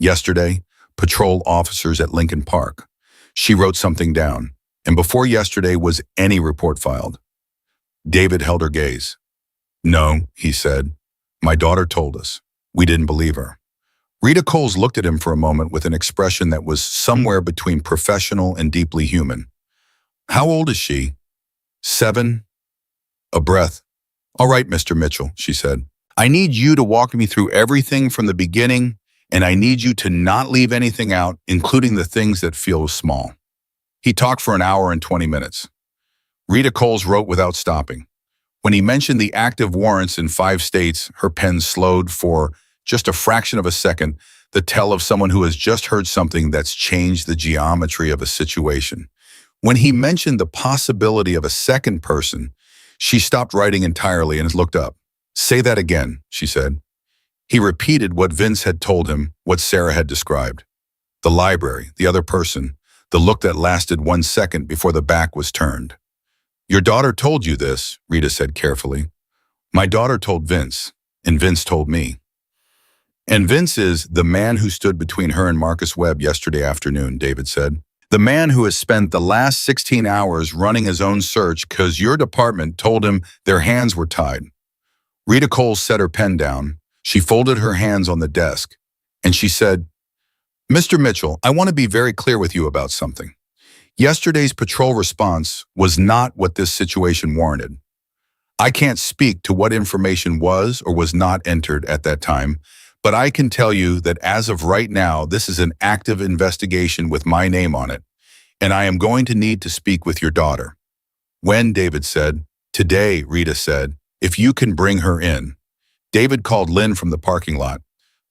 "Yesterday, patrol officers at Lincoln Park." She wrote something down. "And before yesterday was any report filed?" David held her gaze. "No," he said. "My daughter told us. We didn't believe her." Rita Coles looked at him for a moment with an expression that was somewhere between professional and deeply human. "How old is she?" "7. A breath. "All right, Mr. Mitchell," she said. "I need you to walk me through everything from the beginning, and I need you to not leave anything out, including the things that feel small." He talked for an hour and 20 minutes. Rita Coles wrote without stopping. When he mentioned the active warrants in 5 states, her pen slowed for just a fraction of a second, the tell of someone who has just heard something that's changed the geometry of a situation. When he mentioned the possibility of a second person, she stopped writing entirely and looked up. "Say that again," she said. He repeated what Vince had told him, what Sarah had described. The library, the other person, the look that lasted 1 second before the back was turned. "Your daughter told you this," Rita said carefully. "My daughter told Vince, and Vince told me." "And Vince is the man who stood between her and Marcus Webb yesterday afternoon," David said. "The man who has spent the last 16 hours running his own search because your department told him their hands were tied." Rita Coles set her pen down. She folded her hands on the desk, and she said, "Mr. Mitchell, I want to be very clear with you about something. Yesterday's patrol response was not what this situation warranted. I can't speak to what information was or was not entered at that time, but I can tell you that as of right now, this is an active investigation with my name on it, and I am going to need to speak with your daughter. When, David said. Today, Rita said, if you can bring her in. David called Lynn from the parking lot.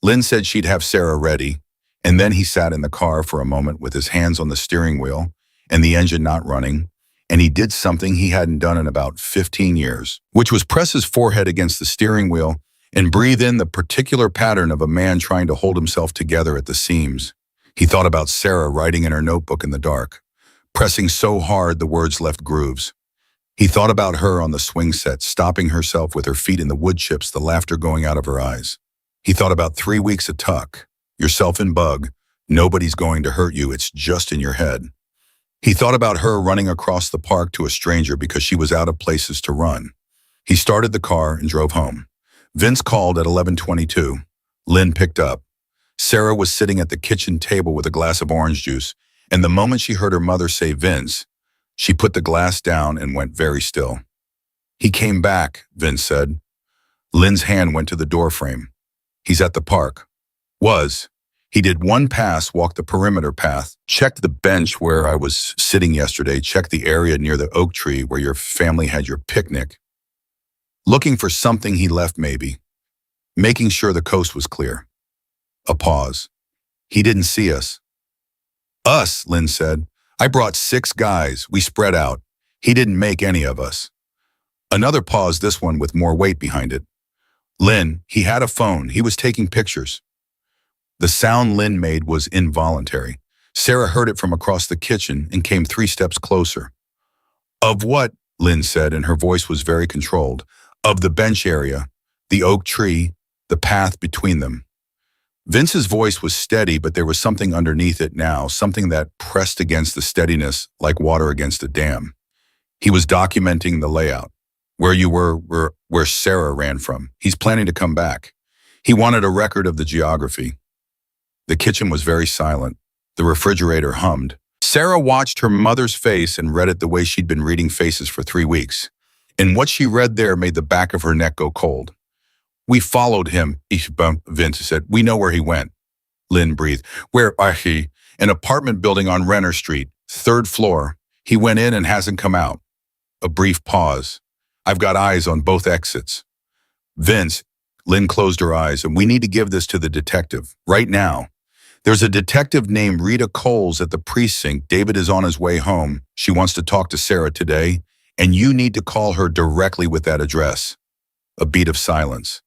Lynn said she'd have Sarah ready, and then he sat in the car for a moment with his hands on the steering wheel and the engine not running, and he did something he hadn't done in about 15 years, which was press his forehead against the steering wheel and breathe in the particular pattern of a man trying to hold himself together at the seams. He thought about Sarah writing in her notebook in the dark, pressing so hard the words left grooves. He thought about her on the swing set, stopping herself with her feet in the wood chips, the laughter going out of her eyes. He thought about 3 weeks of tuck, yourself in bug, nobody's going to hurt you, it's just in your head. He thought about her running across the park to a stranger because she was out of places to run. He started the car and drove home. Vince called at 11:22. Lynn picked up. Sarah was sitting at the kitchen table with a glass of orange juice, and the moment she heard her mother say Vince, she put the glass down and went very still. He came back, Vince said. Lynn's hand went to the doorframe. He's at the park. Was. He did one pass, walked the perimeter path, checked the bench where I was sitting yesterday, checked the area near the oak tree where your family had your picnic. Looking for something he left maybe. Making sure the coast was clear. A pause. He didn't see us. Us, Lynn said. I brought 6 guys. We spread out. He didn't make any of us. Another pause, this one with more weight behind it. Lynn, he had a phone. He was taking pictures. The sound Lynn made was involuntary. Sarah heard it from across the kitchen and came 3 steps closer. Of what? Lynn said, and her voice was very controlled. Of the bench area, the oak tree, the path between them. Vince's voice was steady, but there was something underneath it now, something that pressed against the steadiness like water against a dam. He was documenting the layout. Where you were, where Sarah ran from. He's planning to come back. He wanted a record of the geography. The kitchen was very silent. The refrigerator hummed. Sarah watched her mother's face and read it the way she'd been reading faces for 3 weeks. And what she read there made the back of her neck go cold. We followed him, Vince said. We know where he went. Lynn breathed. Where are he? An apartment building on Renner Street, 3rd floor. He went in and hasn't come out. A brief pause. I've got eyes on both exits. Vince, Lynn closed her eyes, and we need to give this to the detective, right now. There's a detective named Rita Coles at the precinct. David is on his way home. She wants to talk to Sarah today, and you need to call her directly with that address. A beat of silence.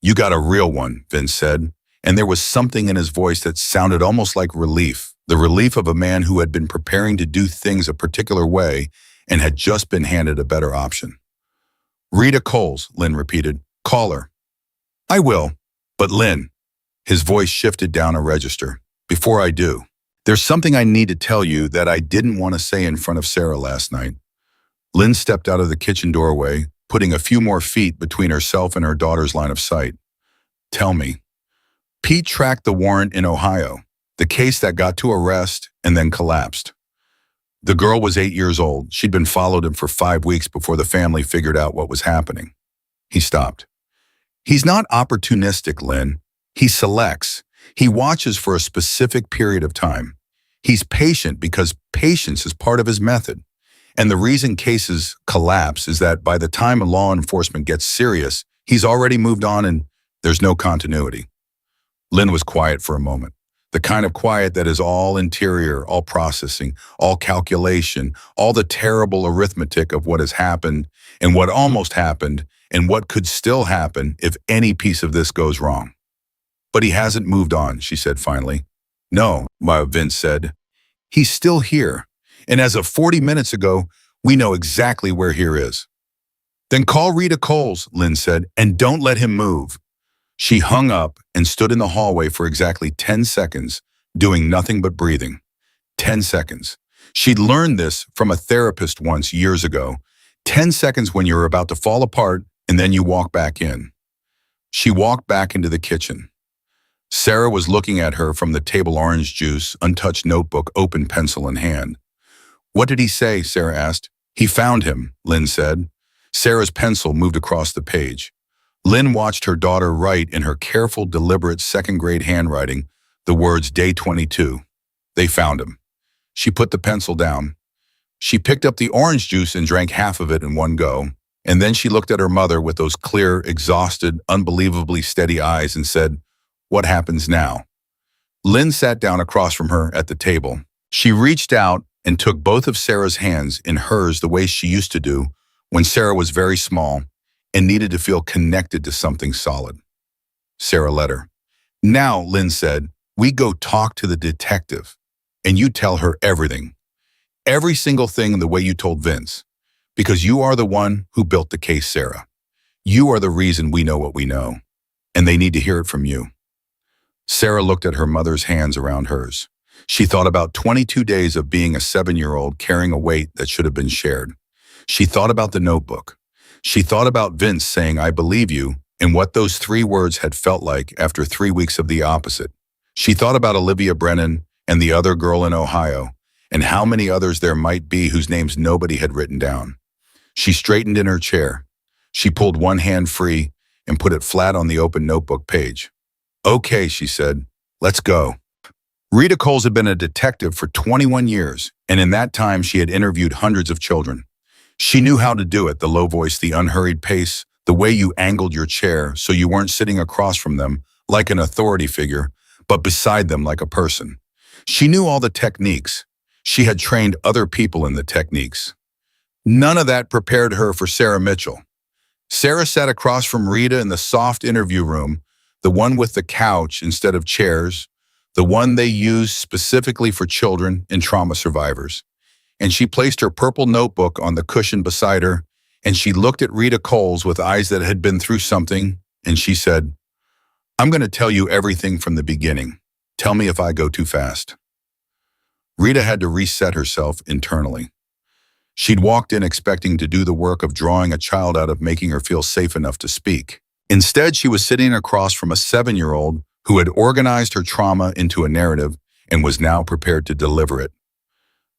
You got a real one, Vince said, and there was something in his voice that sounded almost like relief, the relief of a man who had been preparing to do things a particular way and had just been handed a better option. Rita Coles, Lynn repeated. Call her. I will, but Lynn, his voice shifted down a register. Before I do, there's something I need to tell you that I didn't want to say in front of Sarah last night. Lynn stepped out of the kitchen doorway, putting a few more feet between herself and her daughter's line of sight. Tell me. Pete tracked the warrant in Ohio, the case that got to arrest and then collapsed. The girl was 8 years old. She'd been followed him for 5 weeks before the family figured out what was happening. He stopped. He's not opportunistic, Lynn. He selects. He watches for a specific period of time. He's patient because patience is part of his method. And the reason cases collapse is that by the time law enforcement gets serious, he's already moved on and there's no continuity. Lynn was quiet for a moment. The kind of quiet that is all interior, all processing, all calculation, all the terrible arithmetic of what has happened and what almost happened and what could still happen if any piece of this goes wrong. But he hasn't moved on, she said finally. No, Vince said. He's still here. And as of 40 minutes ago, we know exactly where here is. Then call Rita Coles, Lynn said, and don't let him move. She hung up and stood in the hallway for exactly 10 seconds, doing nothing but breathing. 10 seconds. She'd learned this from a therapist once years ago. 10 seconds when you're about to fall apart and then you walk back in. She walked back into the kitchen. Sarah was looking at her from the table, orange juice, untouched notebook, open pencil in hand. What did he say? Sarah asked. He found him, Lynn said. Sarah's pencil moved across the page. Lynn watched her daughter write in her careful, deliberate second-grade handwriting the words day 22. They found him. She put the pencil down. She picked up the orange juice and drank half of it in one go. And then she looked at her mother with those clear, exhausted, unbelievably steady eyes and said, "What happens now?" Lynn sat down across from her at the table. She reached out and took both of Sarah's hands in hers the way she used to do when Sarah was very small and needed to feel connected to something solid. Sarah let her. "Now," Lynn said, "we go talk to the detective, and you tell her everything. Every single thing the way you told Vince. Because you are the one who built the case, Sarah. You are the reason we know what we know, and they need to hear it from you." Sarah looked at her mother's hands around hers. She thought about 22 days of being a 7-year-old carrying a weight that should have been shared. She thought about the notebook. She thought about Vince saying, "I believe you," and what those 3 words had felt like after 3 weeks of the opposite. She thought about Olivia Brennan and the other girl in Ohio, and how many others there might be whose names nobody had written down. She straightened in her chair. She pulled one hand free and put it flat on the open notebook page. "Okay," she said, "let's go." Rita Coles had been a detective for 21 years, and in that time she had interviewed hundreds of children. She knew how to do it, the low voice, the unhurried pace, the way you angled your chair so you weren't sitting across from them like an authority figure, but beside them like a person. She knew all the techniques. She had trained other people in the techniques. None of that prepared her for Sarah Mitchell. Sarah sat across from Rita in the soft interview room, the one with the couch instead of chairs, the one they used specifically for children and trauma survivors. And she placed her purple notebook on the cushion beside her, and she looked at Rita Coles with eyes that had been through something, and she said, "I'm going to tell you everything from the beginning. Tell me if I go too fast." Rita had to reset herself internally. She'd walked in expecting to do the work of drawing a child out of making her feel safe enough to speak. Instead, she was sitting across from a 7-year-old who had organized her trauma into a narrative and was now prepared to deliver it.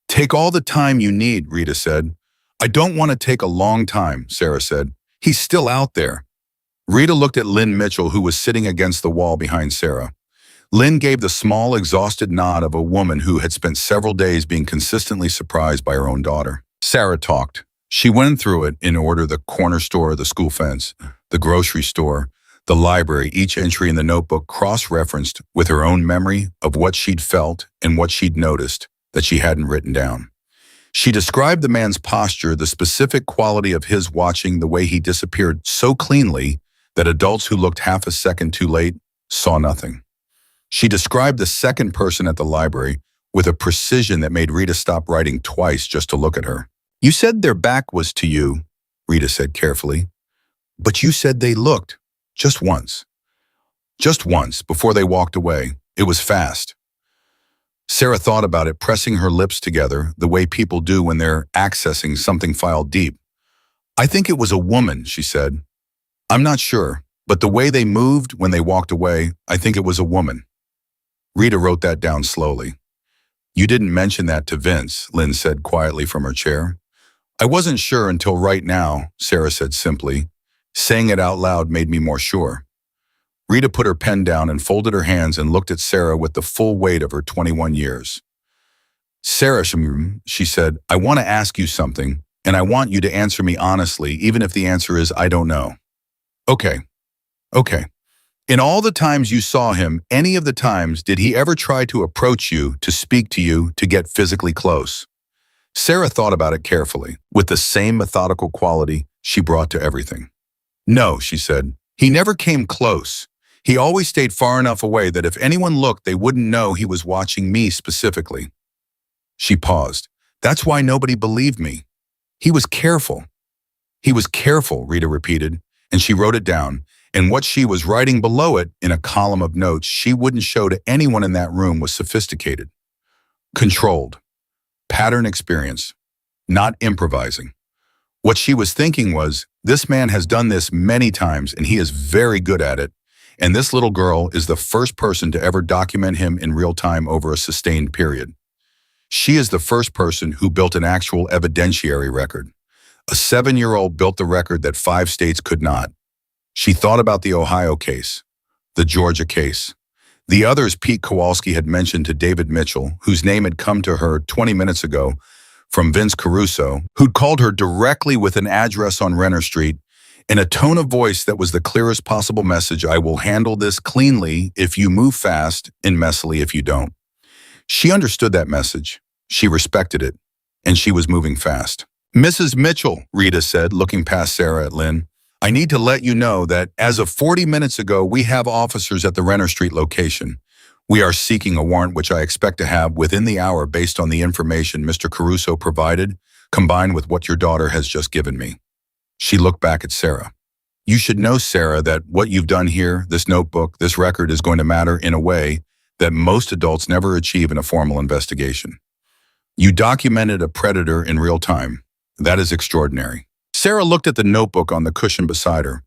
"Take all the time you need," Rita said. "I don't want to take a long time," Sarah said. "He's still out there." Rita looked at Lynn Mitchell, who was sitting against the wall behind Sarah. Lynn gave the small, exhausted nod of a woman who had spent several days being consistently surprised by her own daughter. Sarah talked. She went through it in order: the corner store, the school fence, the grocery store, the library, each entry in the notebook cross-referenced with her own memory of what she'd felt and what she'd noticed that she hadn't written down. She described the man's posture, the specific quality of his watching, the way he disappeared so cleanly that adults who looked half a second too late saw nothing. She described the second person at the library with a precision that made Rita stop writing twice just to look at her. "You said their back was to you," Rita said carefully. "But you said they looked. Just once. Just once, before they walked away. It was fast." Sarah thought about it, pressing her lips together, the way people do when they're accessing something filed deep. "I think it was a woman," she said. "I'm not sure, but the way they moved when they walked away, I think it was a woman." Rita wrote that down slowly. "You didn't mention that to Vince," Lynn said quietly from her chair. "I wasn't sure until right now," Sarah said simply. Saying it out loud made me more sure. Rita put her pen down and folded her hands and looked at Sarah with the full weight of her 21 years. "Sarah," she said, "I want to ask you something, and I want you to answer me honestly, even if the answer is I don't know." "Okay. Okay. In all the times you saw him, any of the times, did he ever try to approach you, to speak to you, to get physically close?" Sarah thought about it carefully, with the same methodical quality she brought to everything. "No," she said. "He never came close. He always stayed far enough away that if anyone looked, they wouldn't know he was watching me specifically." She paused. "That's why nobody believed me. He was careful." "He was careful," Rita repeated, and she wrote it down. And what she was writing below it in a column of notes she wouldn't show to anyone in that room was sophisticated. Controlled. Pattern experience. Not improvising. What she was thinking was, this man has done this many times and he is very good at it, and this little girl is the first person to ever document him in real time over a sustained period. She is the first person who built an actual evidentiary record, A 7-year-old built the record that 5 states could not. She thought about the Ohio case, the Georgia case, the others Pete Kowalski had mentioned to David Mitchell, whose name had come to her 20 minutes ago from Vince Caruso, who'd called her directly with an address on Renner Street in a tone of voice that was the clearest possible message: I will handle this cleanly if you move fast and messily if you don't. She understood that message. She respected it, and she was moving fast. Mrs. Mitchell, Rita said, looking past Sarah at Lynn, I need to let you know that as of 40 minutes ago, we have officers at the Renner Street location. We are seeking a warrant which I expect to have within the hour based on the information Mr. Caruso provided, combined with what your daughter has just given me. She looked back at Sarah. You should know, Sarah, that what you've done here, this notebook, this record, is going to matter in a way that most adults never achieve in a formal investigation. You documented a predator in real time. That is extraordinary. Sarah looked at the notebook on the cushion beside her.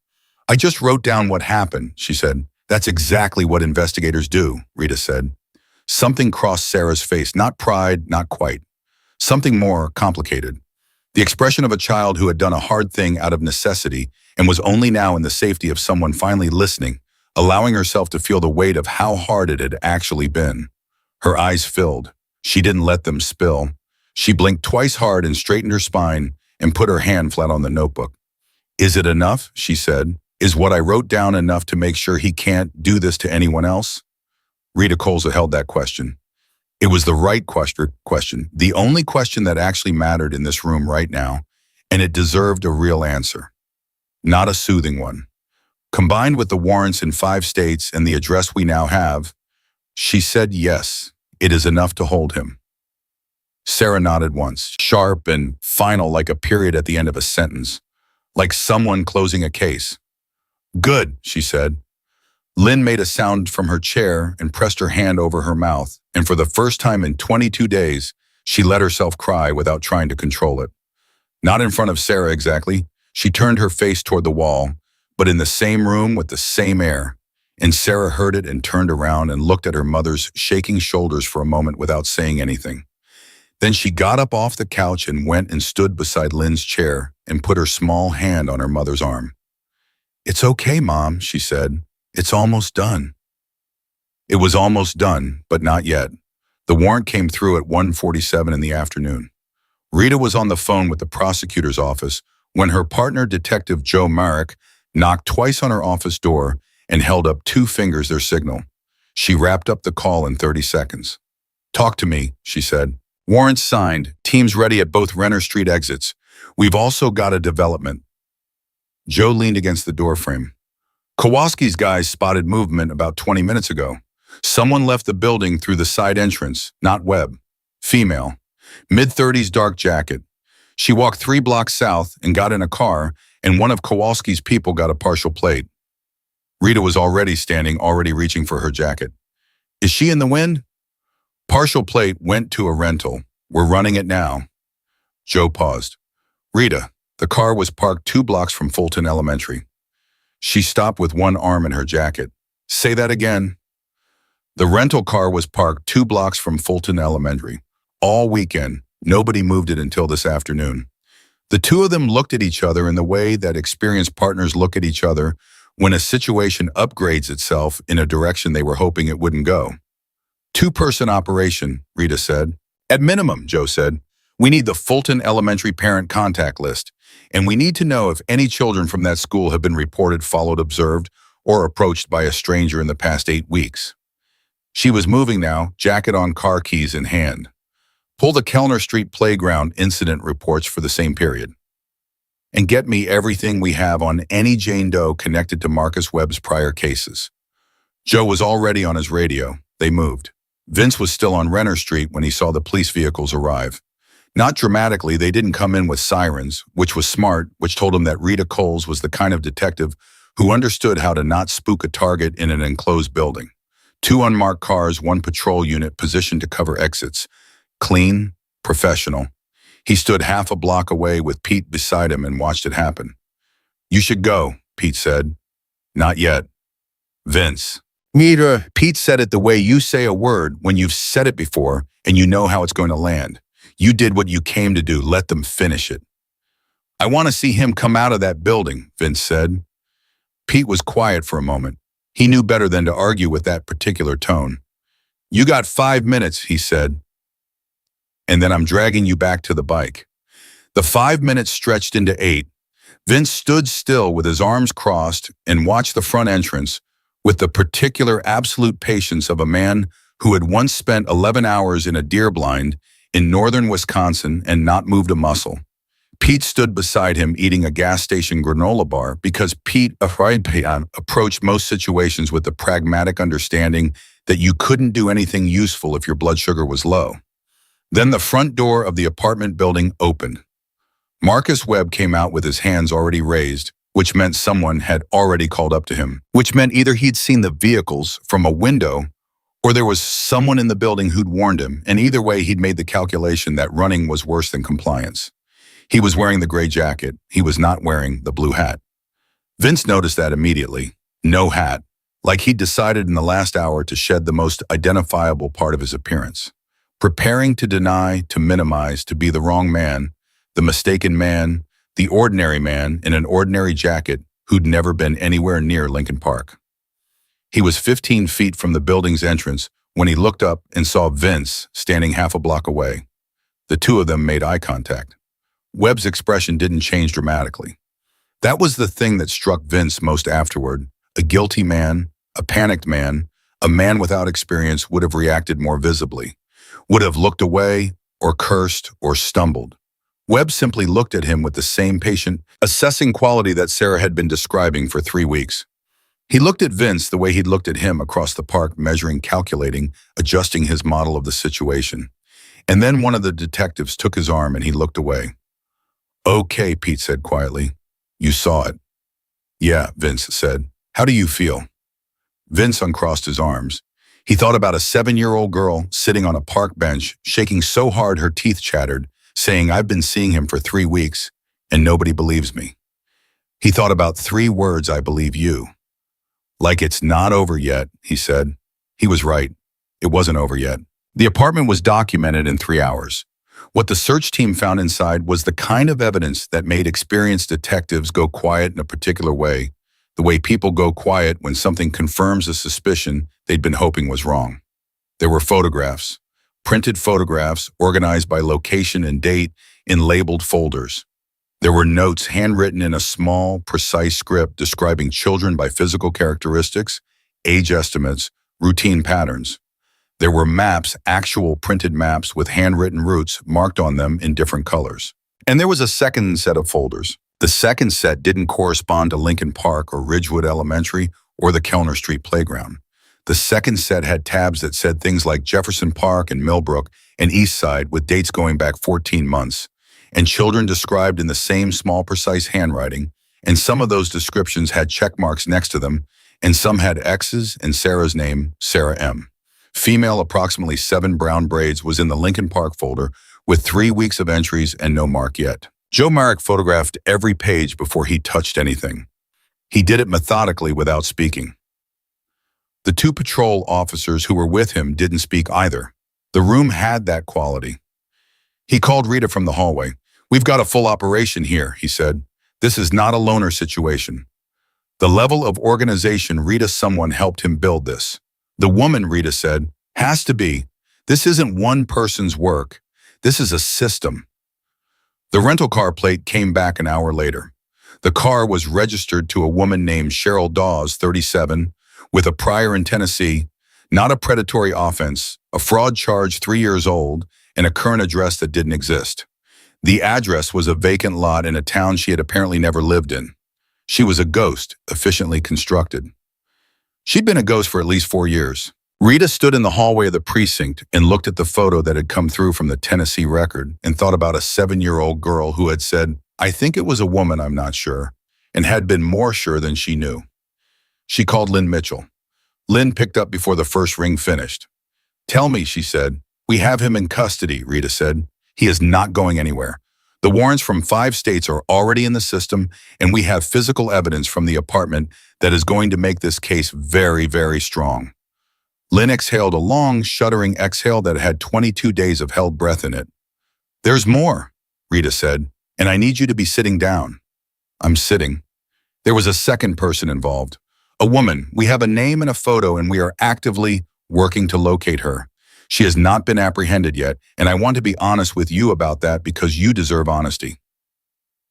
I just wrote down what happened, she said. That's exactly what investigators do, Rita said. Something crossed Sarah's face, not pride, not quite. Something more complicated. The expression of a child who had done a hard thing out of necessity and was only now in the safety of someone finally listening, allowing herself to feel the weight of how hard it had actually been. Her eyes filled. She didn't let them spill. She blinked twice hard and straightened her spine and put her hand flat on the notebook. Is it enough? She said. Is what I wrote down enough to make sure he can't do this to anyone else? Rita Colza held that question. It was the right question, the only question that actually mattered in this room right now, and it deserved a real answer, not a soothing one. Combined with the warrants in 5 states and the address we now have, she said yes, it is enough to hold him. Sarah nodded once, sharp and final, like a period at the end of a sentence, like someone closing a case. Good, she said. Lynn made a sound from her chair and pressed her hand over her mouth, and for the first time in 22 days, she let herself cry without trying to control it. Not in front of Sarah exactly. She turned her face toward the wall, but in the same room with the same air, and Sarah heard it and turned around and looked at her mother's shaking shoulders for a moment without saying anything. Then she got up off the couch and went and stood beside Lynn's chair and put her small hand on her mother's arm. It's okay, Mom, she said. It's almost done. It was almost done, but not yet. The warrant came through at 1:47 in the afternoon. Rita was on the phone with the prosecutor's office when her partner, Detective Joe Marek, knocked twice on her office door and held up 2 fingers their signal. She wrapped up the call in 30 seconds. Talk to me, she said. Warrants signed, teams ready at both Renner Street exits. We've also got a development. Joe leaned against the doorframe. Kowalski's guys spotted movement about 20 minutes ago. Someone left the building through the side entrance, not Webb. Female. Mid-30s, dark jacket. She walked 3 blocks south and got in a car, and one of Kowalski's people got a partial plate. Rita was already standing, already reaching for her jacket. Is she in the wind? Partial plate went to a rental. We're running it now. Joe paused. Rita, the car was parked 2 blocks from Fulton Elementary. She stopped with one arm in her jacket. Say that again. The rental car was parked 2 blocks from Fulton Elementary. All weekend, nobody moved it until this afternoon. The 2 of them looked at each other in the way that experienced partners look at each other when a situation upgrades itself in a direction they were hoping it wouldn't go. 2-person operation, Rita said. At minimum, Joe said. We need the Fulton Elementary parent contact list, and we need to know if any children from that school have been reported, followed, observed, or approached by a stranger in the past 8 weeks. She was moving now, jacket on, car keys in hand. Pull the Kellner Street Playground incident reports for the same period. And get me everything we have on any Jane Doe connected to Marcus Webb's prior cases. Joe was already on his radio. They moved. Vince was still on Renner Street when he saw the police vehicles arrive. Not dramatically, they didn't come in with sirens, which was smart, which told him that Rita Coles was the kind of detective who understood how to not spook a target in an enclosed building. 2 unmarked cars, 1 patrol unit positioned to cover exits. Clean, professional. He stood half a block away with Pete beside him and watched it happen. You should go, Pete said. Not yet. Vince. Neither. Pete said it the way you say a word when you've said it before and you know how it's going to land. You did what you came to do. Let them finish it. I want to see him come out of that building, Vince said. Pete was quiet for a moment. He knew better than to argue with that particular tone. You got 5 minutes, he said, and then I'm dragging you back to the bike. The 5 minutes stretched into 8. Vince stood still with his arms crossed and watched the front entrance with the particular absolute patience of a man who had once spent 11 hours in a deer blind in northern Wisconsin and not moved a muscle. Pete stood beside him eating a gas station granola bar because Pete approached most situations with the pragmatic understanding that you couldn't do anything useful if your blood sugar was low. Then the front door of the apartment building opened. Marcus Webb came out with his hands already raised, which meant someone had already called up to him, which meant either he'd seen the vehicles from a window or there was someone in the building who'd warned him, and either way he'd made the calculation that running was worse than compliance. He was wearing the gray jacket. He was not wearing the blue hat. Vince noticed that immediately. No hat, like he'd decided in the last hour to shed the most identifiable part of his appearance. Preparing to deny, to minimize, to be the wrong man, the mistaken man, the ordinary man in an ordinary jacket who'd never been anywhere near Lincoln Park. He was 15 feet from the building's entrance when he looked up and saw Vince standing half a block away. The two of them made eye contact. Webb's expression didn't change dramatically. That was the thing that struck Vince most afterward. A guilty man, a panicked man, a man without experience would have reacted more visibly, would have looked away or cursed or stumbled. Webb simply looked at him with the same patient, assessing quality that Sarah had been describing for 3 weeks. He looked at Vince the way he'd looked at him across the park, measuring, calculating, adjusting his model of the situation. And then one of the detectives took his arm and he looked away. Okay, Pete said quietly. You saw it. Yeah, Vince said. How do you feel? Vince uncrossed his arms. He thought about a 7-year-old girl sitting on a park bench, shaking so hard her teeth chattered, saying, I've been seeing him for 3 weeks, and nobody believes me. He thought about 3 words, I believe you. Like it's not over yet, he said. He was right. It wasn't over yet. The apartment was documented in 3 hours. What the search team found inside was the kind of evidence that made experienced detectives go quiet in a particular way, the way people go quiet when something confirms a suspicion they'd been hoping was wrong. There were photographs, printed photographs organized by location and date in labeled folders. There were notes handwritten in a small, precise script describing children by physical characteristics, age estimates, routine patterns. There were maps, actual printed maps with handwritten routes marked on them in different colors. And there was a second set of folders. The second set didn't correspond to Lincoln Park or Ridgewood Elementary or the Kellner Street Playground. The second set had tabs that said things like Jefferson Park and Millbrook and East Side with dates going back 14 months, and children described in the same small, precise handwriting, and some of those descriptions had check marks next to them, and some had X's and Sarah's name, Sarah M. Female, approximately 7 brown braids, was in the Lincoln Park folder with 3 weeks of entries and no mark yet. Joe Marek photographed every page before he touched anything. He did it methodically without speaking. The 2 patrol officers who were with him didn't speak either. The room had that quality. He called Rita from the hallway. We've got a full operation here, he said. This is not a loner situation. The level of organization Rita someone helped him build this. The woman, Rita said, has to be. This isn't one person's work. This is a system. The rental car plate came back an hour later. The car was registered to a woman named Cheryl Dawes, 37, with a prior in Tennessee, not a predatory offense, a fraud charge 3 years old, and a current address that didn't exist. The address was a vacant lot in a town she had apparently never lived in. She was a ghost, efficiently constructed. She'd been a ghost for at least 4 years. Rita stood in the hallway of the precinct and looked at the photo that had come through from the Tennessee record and thought about a 7-year-old girl who had said, I think it was a woman, I'm not sure, and had been more sure than she knew. She called Lynn Mitchell. Lynn picked up before the first ring finished. Tell me, she said. We have him in custody, Rita said. He is not going anywhere. The warrants from 5 states are already in the system, and we have physical evidence from the apartment that is going to make this case very, very strong. Lynn exhaled a long, shuddering exhale that had 22 days of held breath in it. There's more, Rita said. And I need you to be sitting down. I'm sitting. There was a second person involved. A woman. We have a name and a photo, and we are actively working to locate her. She has not been apprehended yet, and I want to be honest with you about that because you deserve honesty.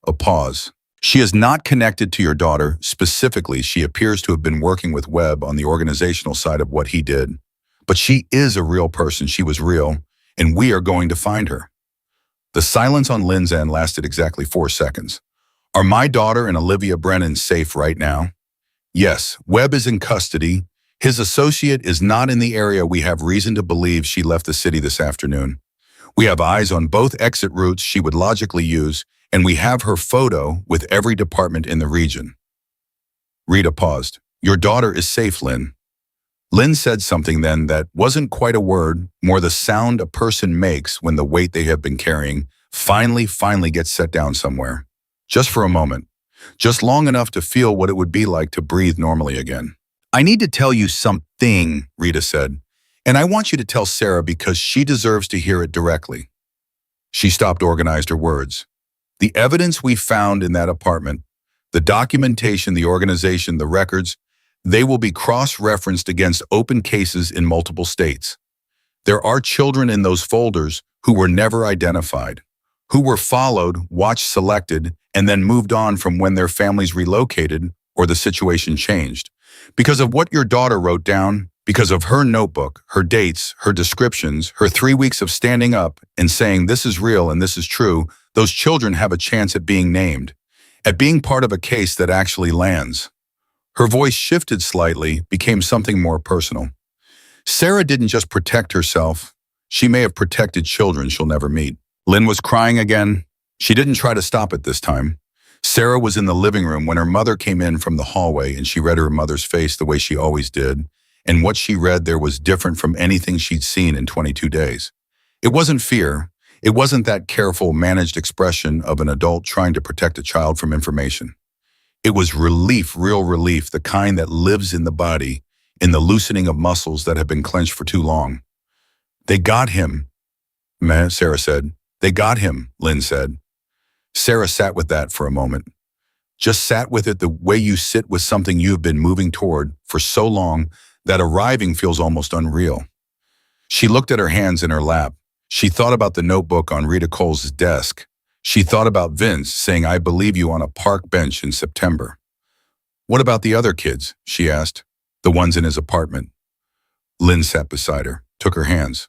A pause. She is not connected to your daughter. Specifically, she appears to have been working with Webb on the organizational side of what he did. But she is a real person. She was real, and we are going to find her. The silence on Lynn's end lasted exactly 4 seconds. Are my daughter and Olivia Brennan safe right now? Yes, Webb is in custody. His associate is not in the area. We have reason to believe she left the city this afternoon. We have eyes on both exit routes she would logically use, and we have her photo with every department in the region. Rita paused. Your daughter is safe, Lynn. Lynn said something then that wasn't quite a word, more the sound a person makes when the weight they have been carrying finally gets set down somewhere. Just for a moment. Just long enough to feel what it would be like to breathe normally again. I need to tell you something, Rita said, and I want you to tell Sarah because she deserves to hear it directly. She stopped, organized her words. The evidence we found in that apartment, the documentation, the organization, the records, they will be cross-referenced against open cases in multiple states. There are children in those folders who were never identified, who were followed, watched, selected, and then moved on from when their families relocated or the situation changed. Because of what your daughter wrote down, because of her notebook, her dates, her descriptions, her 3 weeks of standing up and saying this is real and this is true, those children have a chance at being named, at being part of a case that actually lands. Her voice shifted slightly, became something more personal. Sarah didn't just protect herself. She may have protected children she'll never meet. Lynn was crying again. She didn't try to stop it this time. Sarah was in the living room when her mother came in from the hallway, and she read her mother's face the way she always did. And what she read there was different from anything she'd seen in 22 days. It wasn't fear. It wasn't that careful, managed expression of an adult trying to protect a child from information. It was relief, real relief, the kind that lives in the body, in the loosening of muscles that have been clenched for too long. They got him, Sarah said. They got him, Lynn said. Sarah sat with that for a moment. Just sat with it the way you sit with something you've been moving toward for so long that arriving feels almost unreal. She looked at her hands in her lap. She thought about the notebook on Rita Cole's desk. She thought about Vince saying, I believe you on a park bench in September. What about the other kids? She asked. The ones in his apartment. Lynn sat beside her, took her hands.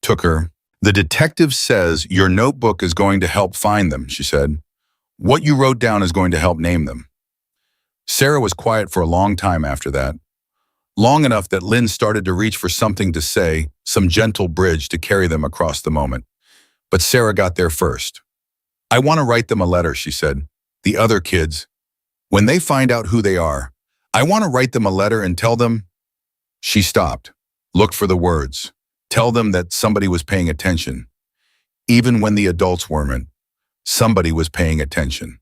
Took her. The detective says your notebook is going to help find them, she said. What you wrote down is going to help name them. Sarah was quiet for a long time after that. Long enough that Lynn started to reach for something to say, some gentle bridge to carry them across the moment. But Sarah got there first. I want to write them a letter, she said. The other kids, when they find out who they are, I want to write them a letter and tell them. She stopped, looked for the words. Tell them that somebody was paying attention. Even when the adults weren't, somebody was paying attention.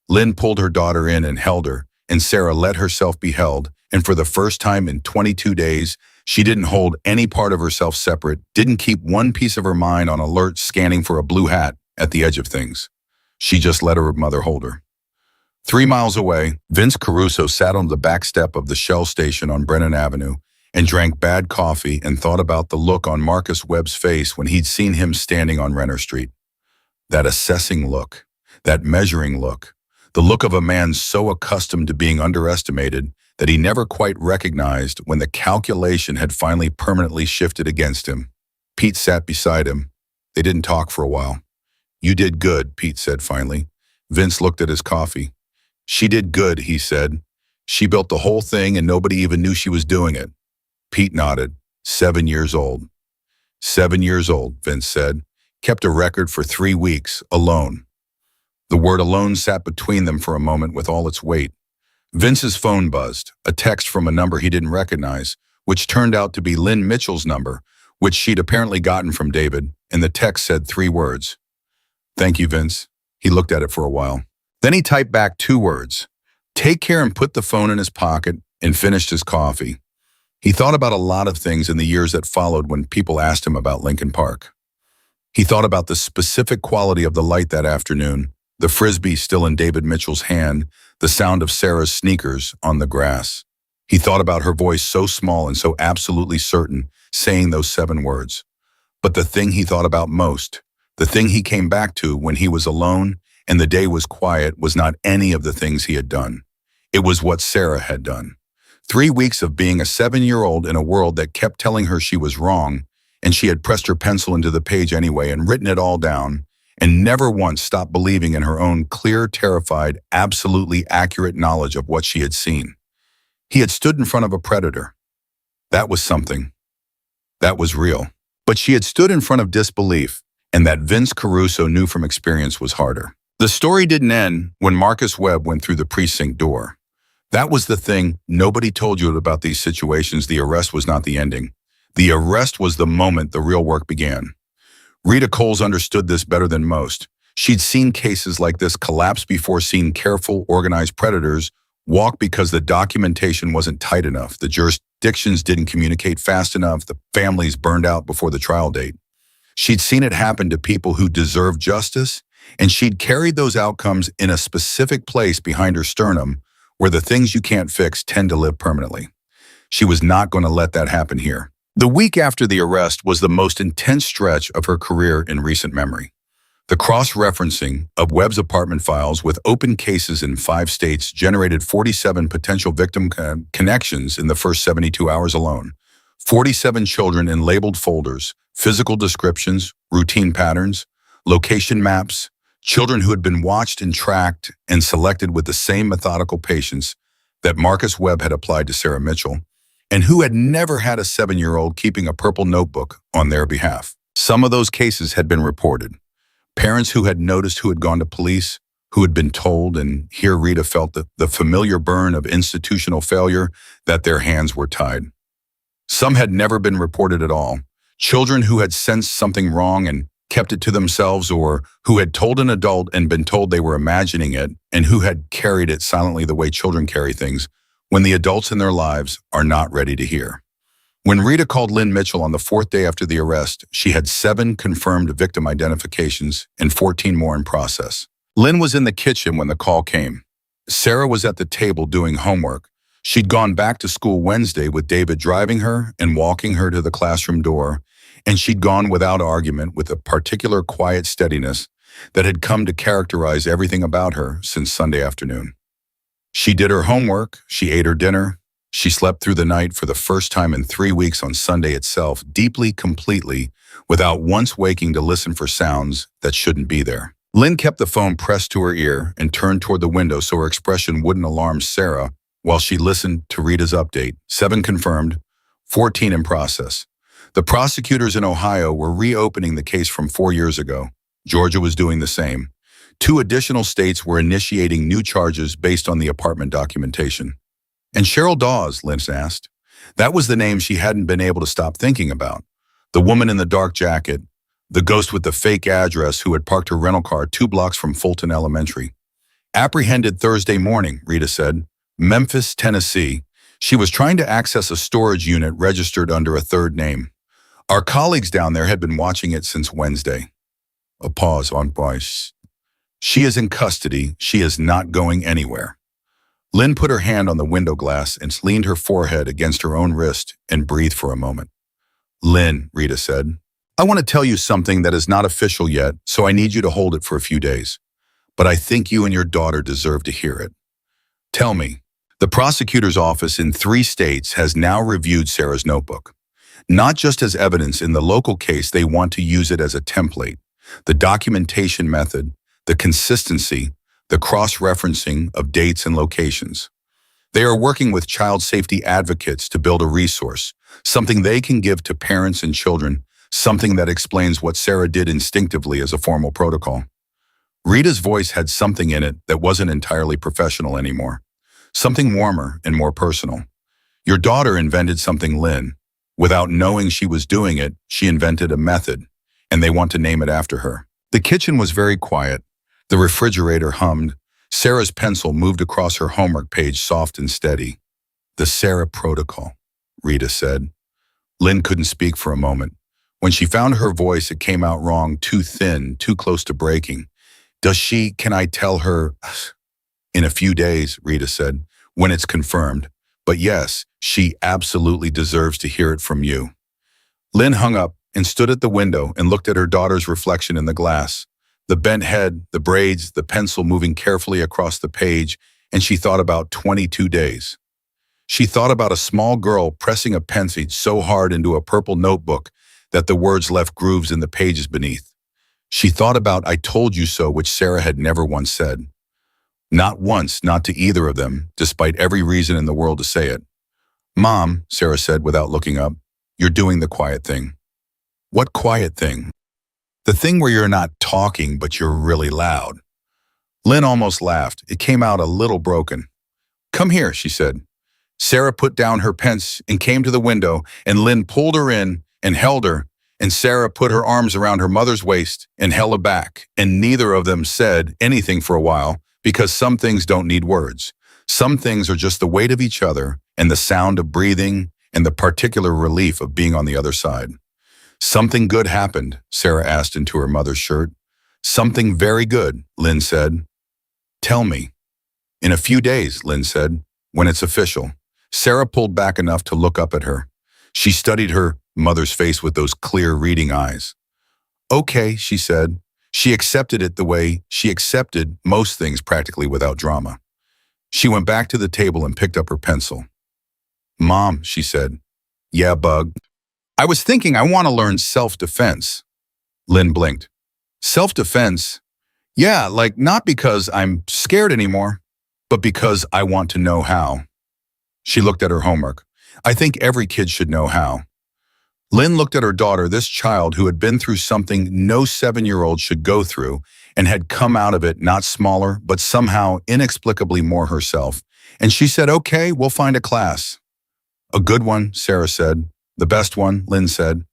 Lynn pulled her daughter in and held her, and Sarah let herself be held, and for the first time in 22 days, she didn't hold any part of herself separate, didn't keep one piece of her mind on alert scanning for a blue hat at the edge of things. She just let her mother hold her. 3 miles away, Vince Caruso sat on the back step of the Shell station on Brennan Avenue and drank bad coffee and thought about the look on Marcus Webb's face when he'd seen him standing on Renner Street. That assessing look, that measuring look, the look of a man so accustomed to being underestimated that he never quite recognized when the calculation had finally permanently shifted against him. Pete sat beside him. They didn't talk for a while. You did good, Pete said finally. Vince looked at his coffee. She did good, he said. She built the whole thing and nobody even knew she was doing it. Pete nodded. 7 years old. 7 years old, Vince said. Kept a record for 3 weeks, alone. The word alone sat between them for a moment with all its weight. Vince's phone buzzed, a text from a number he didn't recognize, which turned out to be Lynn Mitchell's number, which she'd apparently gotten from David, and the text said 3 words. Thank you, Vince. He looked at it for a while. Then he typed back 2 words. Take care, and put the phone in his pocket and finished his coffee. He thought about a lot of things in the years that followed when people asked him about Lincoln Park. He thought about the specific quality of the light that afternoon, the frisbee still in David Mitchell's hand, the sound of Sarah's sneakers on the grass. He thought about her voice so small and so absolutely certain, saying those 7 words. But the thing he thought about most, the thing he came back to when he was alone and the day was quiet, was not any of the things he had done. It was what Sarah had done. 3 weeks of being a 7-year-old in a world that kept telling her she was wrong, and she had pressed her pencil into the page anyway and written it all down, and never once stopped believing in her own clear, terrified, absolutely accurate knowledge of what she had seen. He had stood in front of a predator. That was something. That was real. But she had stood in front of disbelief, and that Vince Caruso knew from experience was harder. The story didn't end when Marcus Webb went through the precinct door. That was the thing. Nobody told you about these situations. The arrest was not the ending. The arrest was the moment the real work began. Rita Coles understood this better than most. She'd seen cases like this collapse before, seen careful, organized predators walk because the documentation wasn't tight enough, the jurisdictions didn't communicate fast enough, the families burned out before the trial date. She'd seen it happen to people who deserved justice, and she'd carried those outcomes in a specific place behind her sternum where the things you can't fix tend to live permanently. She was not going to let that happen here. The week after the arrest was the most intense stretch of her career in recent memory. The cross-referencing of Webb's apartment files with open cases in 5 states generated 47 potential victim connections in the first 72 hours alone. 47 children in labeled folders, physical descriptions, routine patterns, location maps, children who had been watched and tracked and selected with the same methodical patience that Marcus Webb had applied to Sarah Mitchell, and who had never had a 7-year-old keeping a purple notebook on their behalf. Some of those cases had been reported. Parents who had noticed, who had gone to police, who had been told, and here Rita felt the familiar burn of institutional failure, that their hands were tied. Some had never been reported at all. Children who had sensed something wrong and kept it to themselves, or who had told an adult and been told they were imagining it, and who had carried it silently the way children carry things when the adults in their lives are not ready to hear. When Rita called Lynn Mitchell on the 4th day after the arrest, she had 7 confirmed victim identifications and 14 more in process. Lynn was in the kitchen when the call came. Sarah was at the table doing homework. She'd gone back to school Wednesday with David driving her and walking her to the classroom door, and she'd gone without argument, with a particular quiet steadiness that had come to characterize everything about her since Sunday afternoon. She did her homework, she ate her dinner, she slept through the night for the first time in 3 weeks on Sunday itself, deeply, completely, without once waking to listen for sounds that shouldn't be there. Lynn kept the phone pressed to her ear and turned toward the window so her expression wouldn't alarm Sarah while she listened to Rita's update. 7 confirmed, 14 in process. The prosecutors in Ohio were reopening the case from 4 years ago. Georgia was doing the same. 2 additional states were initiating new charges based on the apartment documentation. And Cheryl Dawes, Lynn asked. That was the name she hadn't been able to stop thinking about. The woman in the dark jacket, the ghost with the fake address who had parked her rental car 2 blocks from Fulton Elementary. Apprehended Thursday morning, Rita said. Memphis, Tennessee. She was trying to access a storage unit registered under a 3rd name. Our colleagues down there had been watching it since Wednesday. A pause on voice. She is in custody. She is not going anywhere. Lynn put her hand on the window glass and leaned her forehead against her own wrist and breathed for a moment. Lynn, Rita said, I want to tell you something that is not official yet, so I need you to hold it for a few days. But I think you and your daughter deserve to hear it. Tell me. The prosecutor's office in 3 states has now reviewed Sarah's notebook. Not just as evidence in the local case, they want to use it as a template. The documentation method, the consistency, the cross-referencing of dates and locations. They are working with child safety advocates to build a resource, something they can give to parents and children, something that explains what Sarah did instinctively as a formal protocol. Rita's voice had something in it that wasn't entirely professional anymore, something warmer and more personal. Your daughter invented something, Lynn. Without knowing she was doing it, she invented a method, and they want to name it after her. The kitchen was very quiet. The refrigerator hummed. Sarah's pencil moved across her homework page, soft and steady. The Sarah Protocol, Rita said. Lynn couldn't speak for a moment. When she found her voice, it came out wrong, too thin, too close to breaking. Can I tell her? In a few days, Rita said, when it's confirmed. But yes, she absolutely deserves to hear it from you. Lynn hung up and stood at the window and looked at her daughter's reflection in the glass. The bent head, the braids, the pencil moving carefully across the page, and she thought about 22 days. She thought about a small girl pressing a pencil so hard into a purple notebook that the words left grooves in the pages beneath. She thought about "I told you so," which Sarah had never once said. Not once, not to either of them, despite every reason in the world to say it. "Mom," Sarah said without looking up, "you're doing the quiet thing." "What quiet thing?" "The thing where you're not talking, but you're really loud." Lynn almost laughed. It came out a little broken. "Come here," she said. Sarah put down her pens and came to the window, and Lynn pulled her in and held her, and Sarah put her arms around her mother's waist and held her back, and neither of them said anything for a while, because some things don't need words. Some things are just the weight of each other and the sound of breathing and the particular relief of being on the other side. "Something good happened?" Sarah asked into her mother's shirt. "Something very good," Lynn said. "Tell me." "In a few days," Lynn said, "when it's official." Sarah pulled back enough to look up at her. She studied her mother's face with those clear reading eyes. "Okay," she said. She accepted it the way she accepted most things, practically without drama. She went back to the table and picked up her pencil. "Mom," she said. "Yeah, Bug?" "I was thinking I want to learn self-defense." Lynn blinked. "Self-defense? Yeah, like not because I'm scared anymore, but because I want to know how." She looked at her homework. "I think every kid should know how." Lynn looked at her daughter, this child who had been through something no 7-year-old should go through and had come out of it not smaller, but somehow inexplicably more herself. And she said, "Okay, we'll find a class." "A good one," Sarah said. "The best one," Lynn said.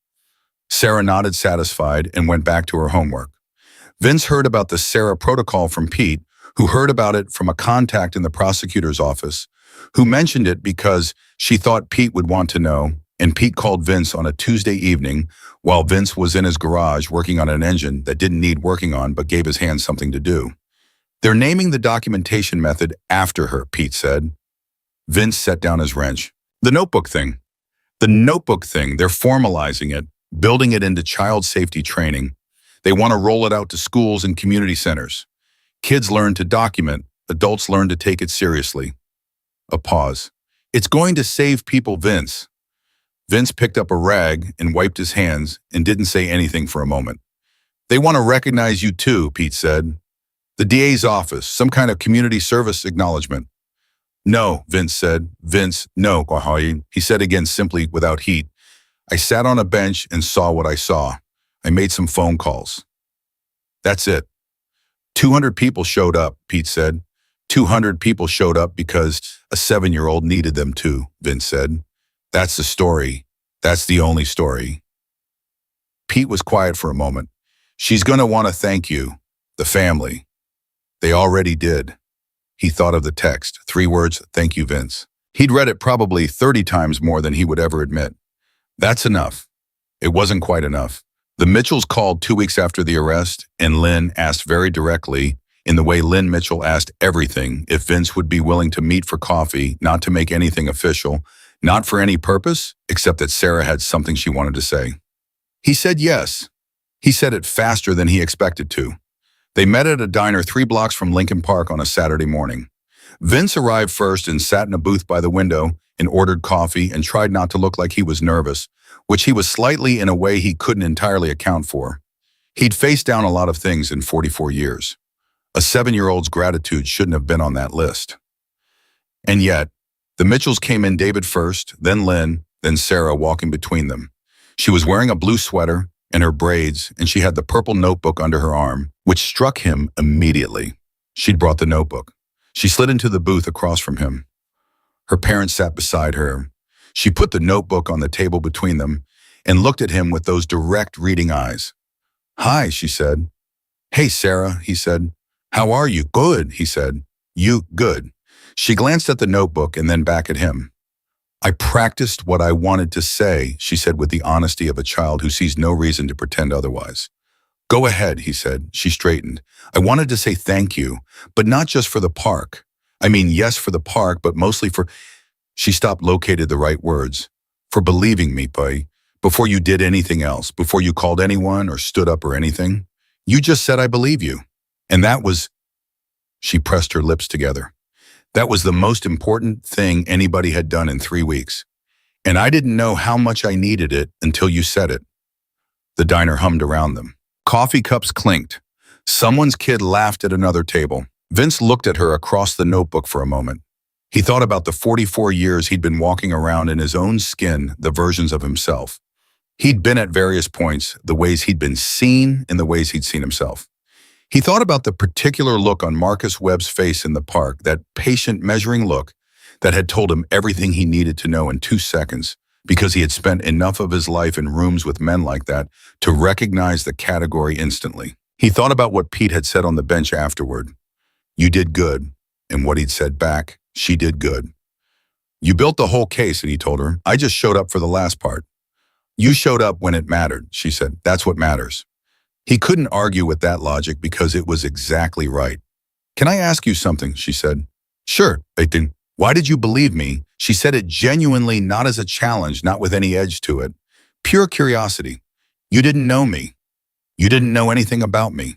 Sarah nodded satisfied and went back to her homework. Vince heard about the Sarah protocol from Pete, who heard about it from a contact in the prosecutor's office, who mentioned it because she thought Pete would want to know, and Pete called Vince on a Tuesday evening while Vince was in his garage working on an engine that didn't need working on but gave his hands something to do. "They're naming the documentation method after her," Pete said. Vince set down his wrench. "The notebook thing. The notebook thing, they're formalizing it, building it into child safety training. They want to roll it out to schools and community centers. Kids learn to document, adults learn to take it seriously." A pause. "It's going to save people, Vince." Vince picked up a rag and wiped his hands and didn't say anything for a moment. "They want to recognize you too," Pete said. "The DA's office, some kind of community service acknowledgement." "No," Vince said. "Vince, no," he said again simply without heat. "I sat on a bench and saw what I saw. I made some phone calls. That's it." 200 people showed up, Pete said. 200 people showed up because a 7-year-old needed them to, Vince said. "That's the story. That's the only story." Pete was quiet for a moment. "She's going to want to thank you, the family." They already did. He thought of the text, 3 words, "Thank you, Vince." He'd read it probably 30 times more than he would ever admit. That's enough. It wasn't quite enough. The Mitchells called 2 weeks after the arrest, and Lynn asked very directly, in the way Lynn Mitchell asked everything, if Vince would be willing to meet for coffee, not to make anything official, not for any purpose, except that Sarah had something she wanted to say. He said yes. He said it faster than he expected to. They met at a diner 3 blocks from Lincoln Park on a Saturday morning. Vince arrived first and sat in a booth by the window and ordered coffee and tried not to look like he was nervous, which he was slightly in a way he couldn't entirely account for. He'd faced down a lot of things in 44 years. A 7-year-old's gratitude shouldn't have been on that list. And yet, the Mitchells came in, David first, then Lynn, then Sarah walking between them. She was wearing a blue sweater and her braids, and she had the purple notebook under her arm, which struck him immediately. She'd brought the notebook. She slid into the booth across from him. Her parents sat beside her. She put the notebook on the table between them and looked at him with those direct reading eyes. "Hi," she said. "Hey, Sarah," he said. "How are you?" "Good," he said. "You, good." She glanced at the notebook and then back at him. I practiced what I wanted to say, she said with the honesty of a child who sees no reason to pretend otherwise. Go ahead, he said. She straightened. I wanted to say thank you, but not just for the park. I mean, yes, for the park, but mostly for... She stopped, located the right words. For believing me, Pai. Before you did anything else, before you called anyone or stood up or anything. You just said I believe you. And that was... She pressed her lips together. That was the most important thing anybody had done in 3 weeks. And I didn't know how much I needed it until you said it. The diner hummed around them. Coffee cups clinked. Someone's kid laughed at another table. Vince looked at her across the notebook for a moment. He thought about the 44 years he'd been walking around in his own skin, the versions of himself. He'd been at various points, the ways he'd been seen and the ways he'd seen himself. He thought about the particular look on Marcus Webb's face in the park, that patient, measuring look that had told him everything he needed to know in 2 seconds, because he had spent enough of his life in rooms with men like that to recognize the category instantly. He thought about what Pete had said on the bench afterward. You did good. And what he'd said back, she did good. You built the whole case, and he told her, I just showed up for the last part. You showed up when it mattered, she said. That's what matters. He couldn't argue with that logic because it was exactly right. Can I ask you something, she said. Sure, Aitin. Why did you believe me? She said it genuinely, not as a challenge, not with any edge to it. Pure curiosity. You didn't know me. You didn't know anything about me.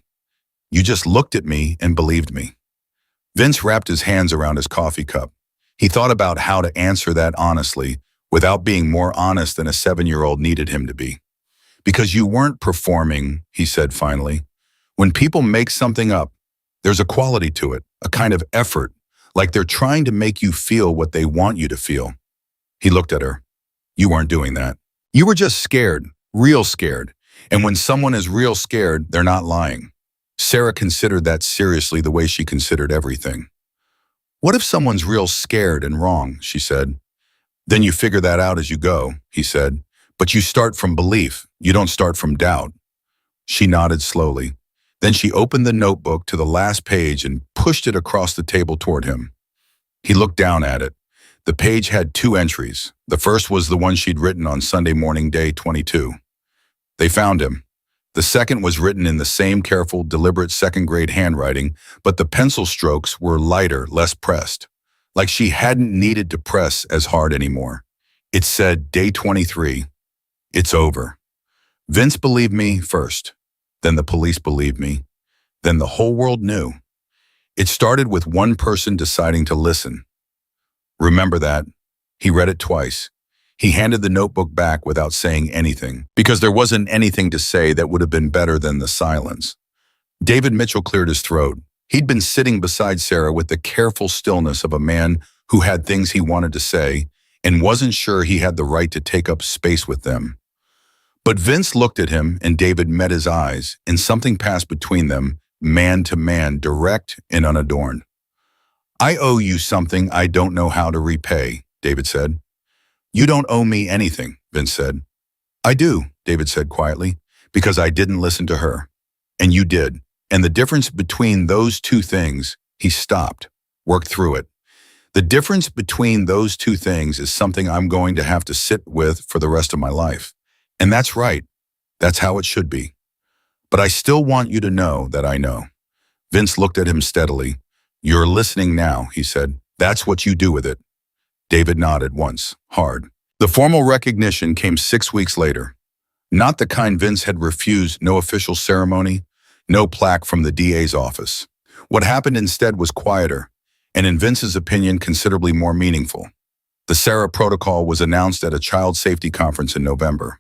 You just looked at me and believed me. Vince wrapped his hands around his coffee cup. He thought about how to answer that honestly, without being more honest than a 7-year-old needed him to be. Because you weren't performing, he said finally. When people make something up, there's a quality to it, a kind of effort, like they're trying to make you feel what they want you to feel. He looked at her. You weren't doing that. You were just scared, real scared. And when someone is real scared, they're not lying. Sarah considered that seriously the way she considered everything. What if someone's real scared and wrong, she said. Then you figure that out as you go, he said. But you start from belief. You don't start from doubt. She nodded slowly. Then she opened the notebook to the last page and pushed it across the table toward him. He looked down at it. The page had 2 entries. The first was the one she'd written on Sunday morning, day 22. They found him. The second was written in the same careful, deliberate 2nd-grade handwriting, but the pencil strokes were lighter, less pressed. Like she hadn't needed to press as hard anymore. It said, day 23. It's over. Vince believed me first. Then the police believed me. Then the whole world knew. It started with one person deciding to listen. Remember that. He read it twice. He handed the notebook back without saying anything, because there wasn't anything to say that would have been better than the silence. David Mitchell cleared his throat. He'd been sitting beside Sarah with the careful stillness of a man who had things he wanted to say and wasn't sure he had the right to take up space with them. But Vince looked at him and David met his eyes, and something passed between them, man to man, direct and unadorned. I owe you something I don't know how to repay, David said. You don't owe me anything, Vince said. I do, David said quietly, because I didn't listen to her. And you did. And the difference between those 2 things, he stopped, worked through it. The difference between those 2 things is something I'm going to have to sit with for the rest of my life. And that's right. That's how it should be. But I still want you to know that I know. Vince looked at him steadily. You're listening now, he said. That's what you do with it. David nodded once, hard. The formal recognition came 6 weeks later. Not the kind Vince had refused, no official ceremony, no plaque from the DA's office. What happened instead was quieter, and in Vince's opinion, considerably more meaningful. The Sarah Protocol was announced at a child safety conference in November.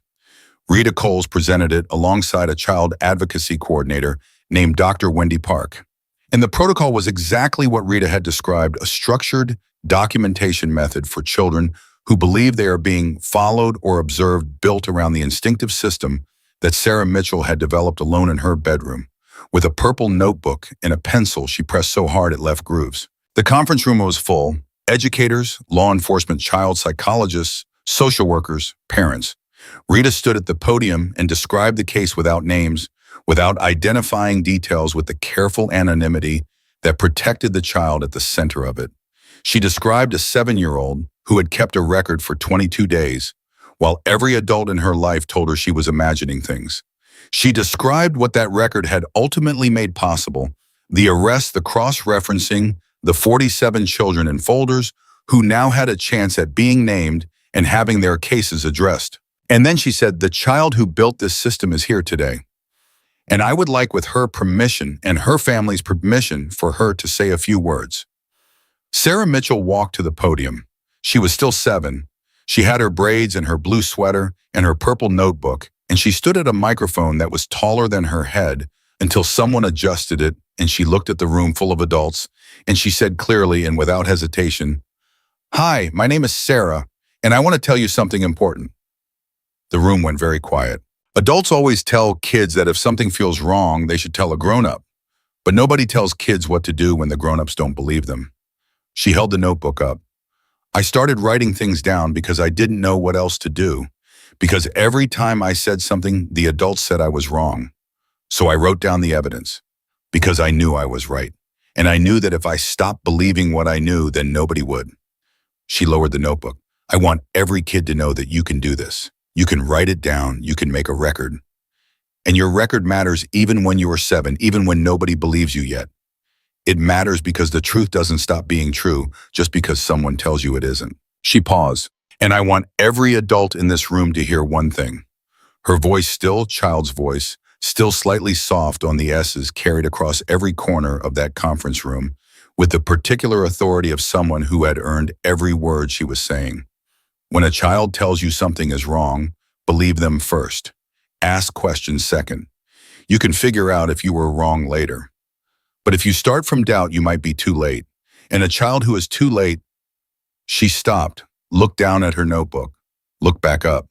Rita Coles presented it alongside a child advocacy coordinator named Dr. Wendy Park. And the protocol was exactly what Rita had described, a structured documentation method for children who believe they are being followed or observed, built around the instinctive system that Sarah Mitchell had developed alone in her bedroom. With a purple notebook and a pencil she pressed so hard it left grooves. The conference room was full. Educators, law enforcement, child psychologists, social workers, parents. Rita stood at the podium and described the case without names, without identifying details, with the careful anonymity that protected the child at the center of it. She described a 7-year-old, who had kept a record for 22 days, while every adult in her life told her she was imagining things. She described what that record had ultimately made possible: the arrest, the cross-referencing, the 47 children in folders who now had a chance at being named and having their cases addressed. And then she said, "The child who built this system is here today. And I would like, with her permission and her family's permission, for her to say a few words." Sarah Mitchell walked to the podium. She was still 7. She had her braids and her blue sweater and her purple notebook, and she stood at a microphone that was taller than her head until someone adjusted it, and she looked at the room full of adults, and she said clearly and without hesitation, "Hi, my name is Sarah, and I want to tell you something important." The room went very quiet. Adults always tell kids that if something feels wrong, they should tell a grown-up, but nobody tells kids what to do when the grown-ups don't believe them. She held the notebook up. "I started writing things down because I didn't know what else to do, because every time I said something, the adults said I was wrong. So I wrote down the evidence, because I knew I was right, and I knew that if I stopped believing what I knew, then nobody would." She lowered the notebook. "I want every kid to know that you can do this. You can write it down, you can make a record. And your record matters even when you are 7, even when nobody believes you yet. It matters because the truth doesn't stop being true just because someone tells you it isn't." She paused. "And I want every adult in this room to hear one thing." Her voice, still child's voice, still slightly soft on the S's, carried across every corner of that conference room with the particular authority of someone who had earned every word she was saying. When a child tells you something is wrong, believe them first. Ask questions second. You can figure out if you were wrong later. But if you start from doubt, you might be too late. And a child who is too late— She stopped, looked down at her notebook, looked back up.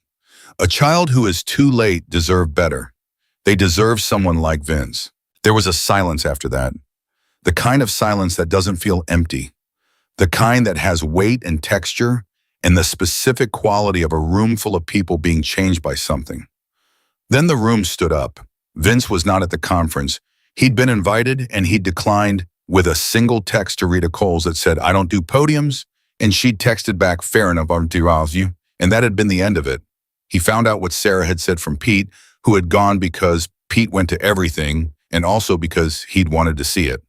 A child who is too late deserved better. They deserve someone like Vince. There was a silence after that. The kind of silence that doesn't feel empty. The kind that has weight and texture and the specific quality of a room full of people being changed by something. Then the room stood up. Vince was not at the conference. He'd been invited and he'd declined, with a single text to Rita Coles that said, "I don't do podiums," and she'd texted back, "Fair enough, and that had been the end of it. He found out what Sarah had said from Pete, who had gone because Pete went to everything and also because he'd wanted to see it.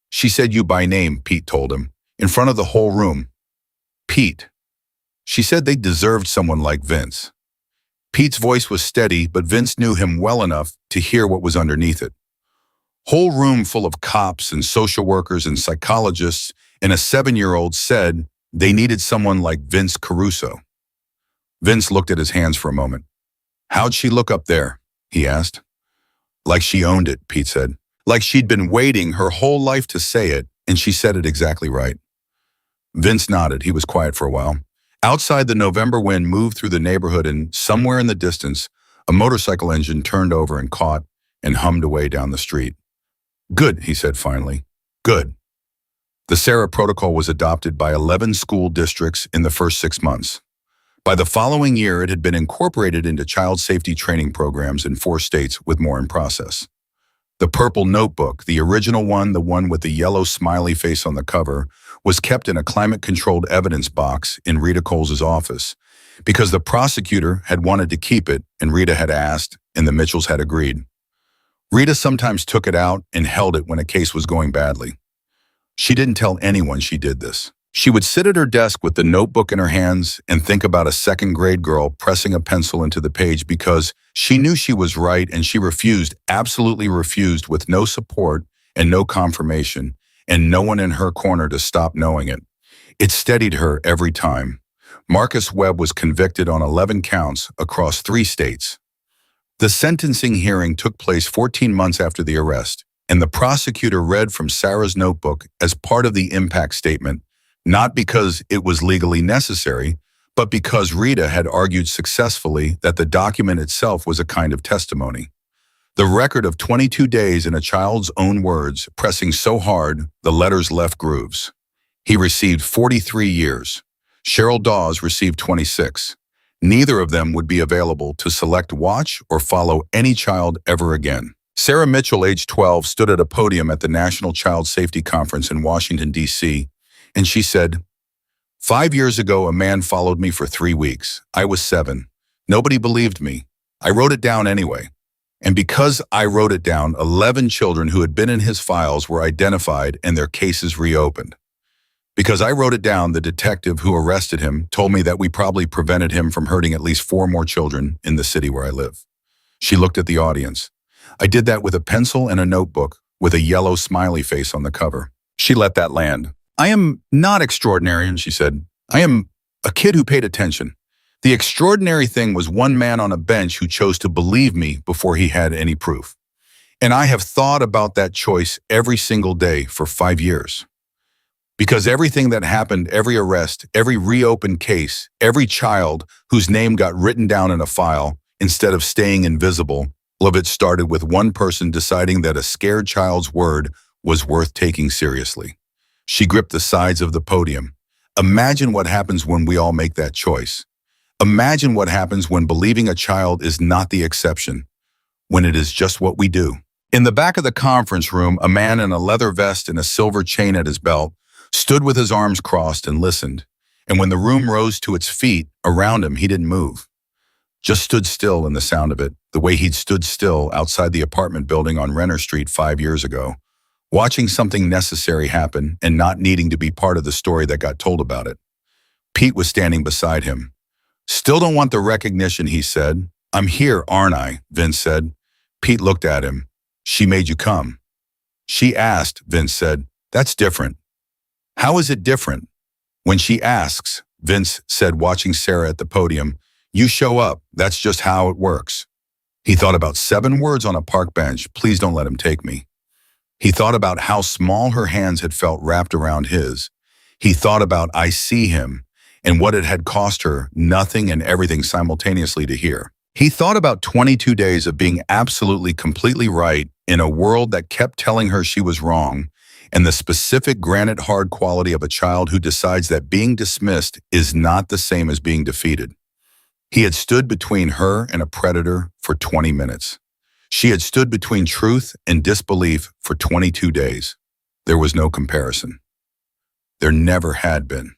"She said you by name," Pete told him, in front of the whole room. "Pete." She said they deserved someone like Vince. Pete's voice was steady, but Vince knew him well enough to hear what was underneath it. Whole room full of cops and social workers and psychologists, and a 7-year-old said they needed someone like Vince Caruso. Vince looked at his hands for a moment. "How'd she look up there?" he asked. "Like she owned it," Pete said. "Like she'd been waiting her whole life to say it, and she said it exactly right." Vince nodded. He was quiet for a while. Outside, the November wind moved through the neighborhood, and somewhere in the distance, a motorcycle engine turned over and caught and hummed away down the street. "Good," he said finally. "Good." The Sarah Protocol was adopted by 11 school districts in the first 6 months. By the following year, it had been incorporated into child safety training programs in 4 states, with more in process. The purple notebook, the original one, the one with the yellow smiley face on the cover, was kept in a climate-controlled evidence box in Rita Coles's office because the prosecutor had wanted to keep it and Rita had asked and the Mitchells had agreed. Rita sometimes took it out and held it when a case was going badly. She didn't tell anyone she did this. She would sit at her desk with the notebook in her hands and think about a 2nd-grade girl pressing a pencil into the page because she knew she was right and she refused, absolutely refused, with no support and no confirmation and no one in her corner to stop knowing it. It steadied her every time. Marcus Webb was convicted on 11 counts across 3 states. The sentencing hearing took place 14 months after the arrest, and the prosecutor read from Sarah's notebook as part of the impact statement, not because it was legally necessary, but because Rita had argued successfully that the document itself was a kind of testimony. The record of 22 days in a child's own words, pressing so hard, the letters left grooves. He received 43 years. Cheryl Dawes received 26. Neither of them would be available to select, watch, or follow any child ever again. Sarah Mitchell, age 12, stood at a podium at the National Child Safety Conference in Washington, D.C., and she said, 5 years ago, a man followed me for 3 weeks. I was 7. Nobody believed me. I wrote it down anyway. And because I wrote it down, 11 children who had been in his files were identified and their cases reopened. Because I wrote it down, the detective who arrested him told me that we probably prevented him from hurting at least 4 more children in the city where I live. She looked at the audience. I did that with a pencil and a notebook with a yellow smiley face on the cover. She let that land. I am not extraordinary, she said. I am a kid who paid attention. The extraordinary thing was one man on a bench who chose to believe me before he had any proof. And I have thought about that choice every single day for 5 years. Because everything that happened, every arrest, every reopened case, every child whose name got written down in a file instead of staying invisible, all of it started with one person deciding that a scared child's word was worth taking seriously. She gripped the sides of the podium. Imagine what happens when we all make that choice. Imagine what happens when believing a child is not the exception, when it is just what we do. In the back of the conference room, a man in a leather vest and a silver chain at his belt stood with his arms crossed and listened. And when the room rose to its feet around him, he didn't move. Just stood still in the sound of it, the way he'd stood still outside the apartment building on Renner Street 5 years ago, watching something necessary happen and not needing to be part of the story that got told about it. Pete was standing beside him. Still don't want the recognition, he said. I'm here, aren't I? Vince said. Pete looked at him. She made you come. She asked, Vince said. That's different. How is it different? When she asks, Vince said, watching Sarah at the podium, you show up. That's just how it works. He thought about 7 words on a park bench. Please don't let him take me. He thought about how small her hands had felt wrapped around his. He thought about I see him and what it had cost her nothing and everything simultaneously to hear. He thought about 22 days of being absolutely completely right in a world that kept telling her she was wrong, and the specific granite hard quality of a child who decides that being dismissed is not the same as being defeated. He had stood between her and a predator for 20 minutes. She had stood between truth and disbelief for 22 days. There was no comparison. There never had been.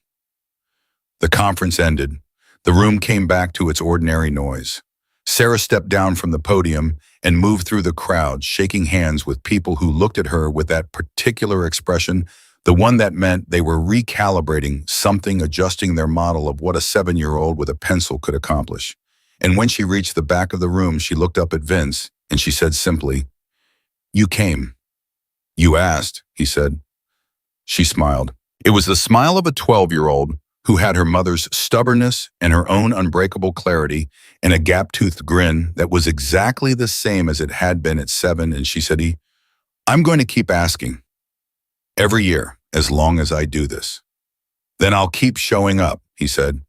The conference ended. The room came back to its ordinary noise. Sarah stepped down from the podium and moved through the crowd, shaking hands with people who looked at her with that particular expression, the one that meant they were recalibrating something, adjusting their model of what a 7-year-old with a pencil could accomplish. And when she reached the back of the room, she looked up at Vince and she said simply, You came. You asked, he said. She smiled. It was the smile of a 12-year-old who had her mother's stubbornness and her own unbreakable clarity and a gap-toothed grin that was exactly the same as it had been at 7, and she said, I'm going to keep asking. Every year, as long as I do this. Then I'll keep showing up, he said.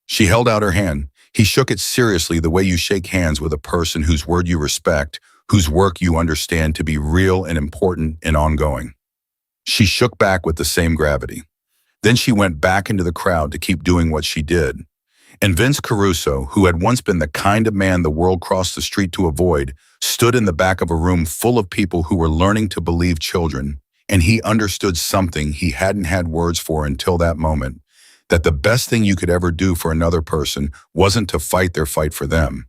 She held out her hand. He shook it seriously, the way you shake hands with a person whose word you respect, whose work you understand to be real and important and ongoing. She shook back with the same gravity. Then she went back into the crowd to keep doing what she did. And Vince Caruso, who had once been the kind of man the world crossed the street to avoid, stood in the back of a room full of people who were learning to believe children, and he understood something he hadn't had words for until that moment, that the best thing you could ever do for another person wasn't to fight their fight for them.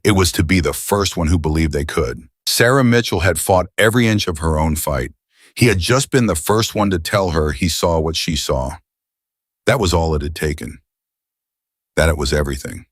It was to be the first one who believed they could. Sarah Mitchell had fought every inch of her own fight. He had just been the first one to tell her he saw what she saw. That was all it had taken. That it was everything.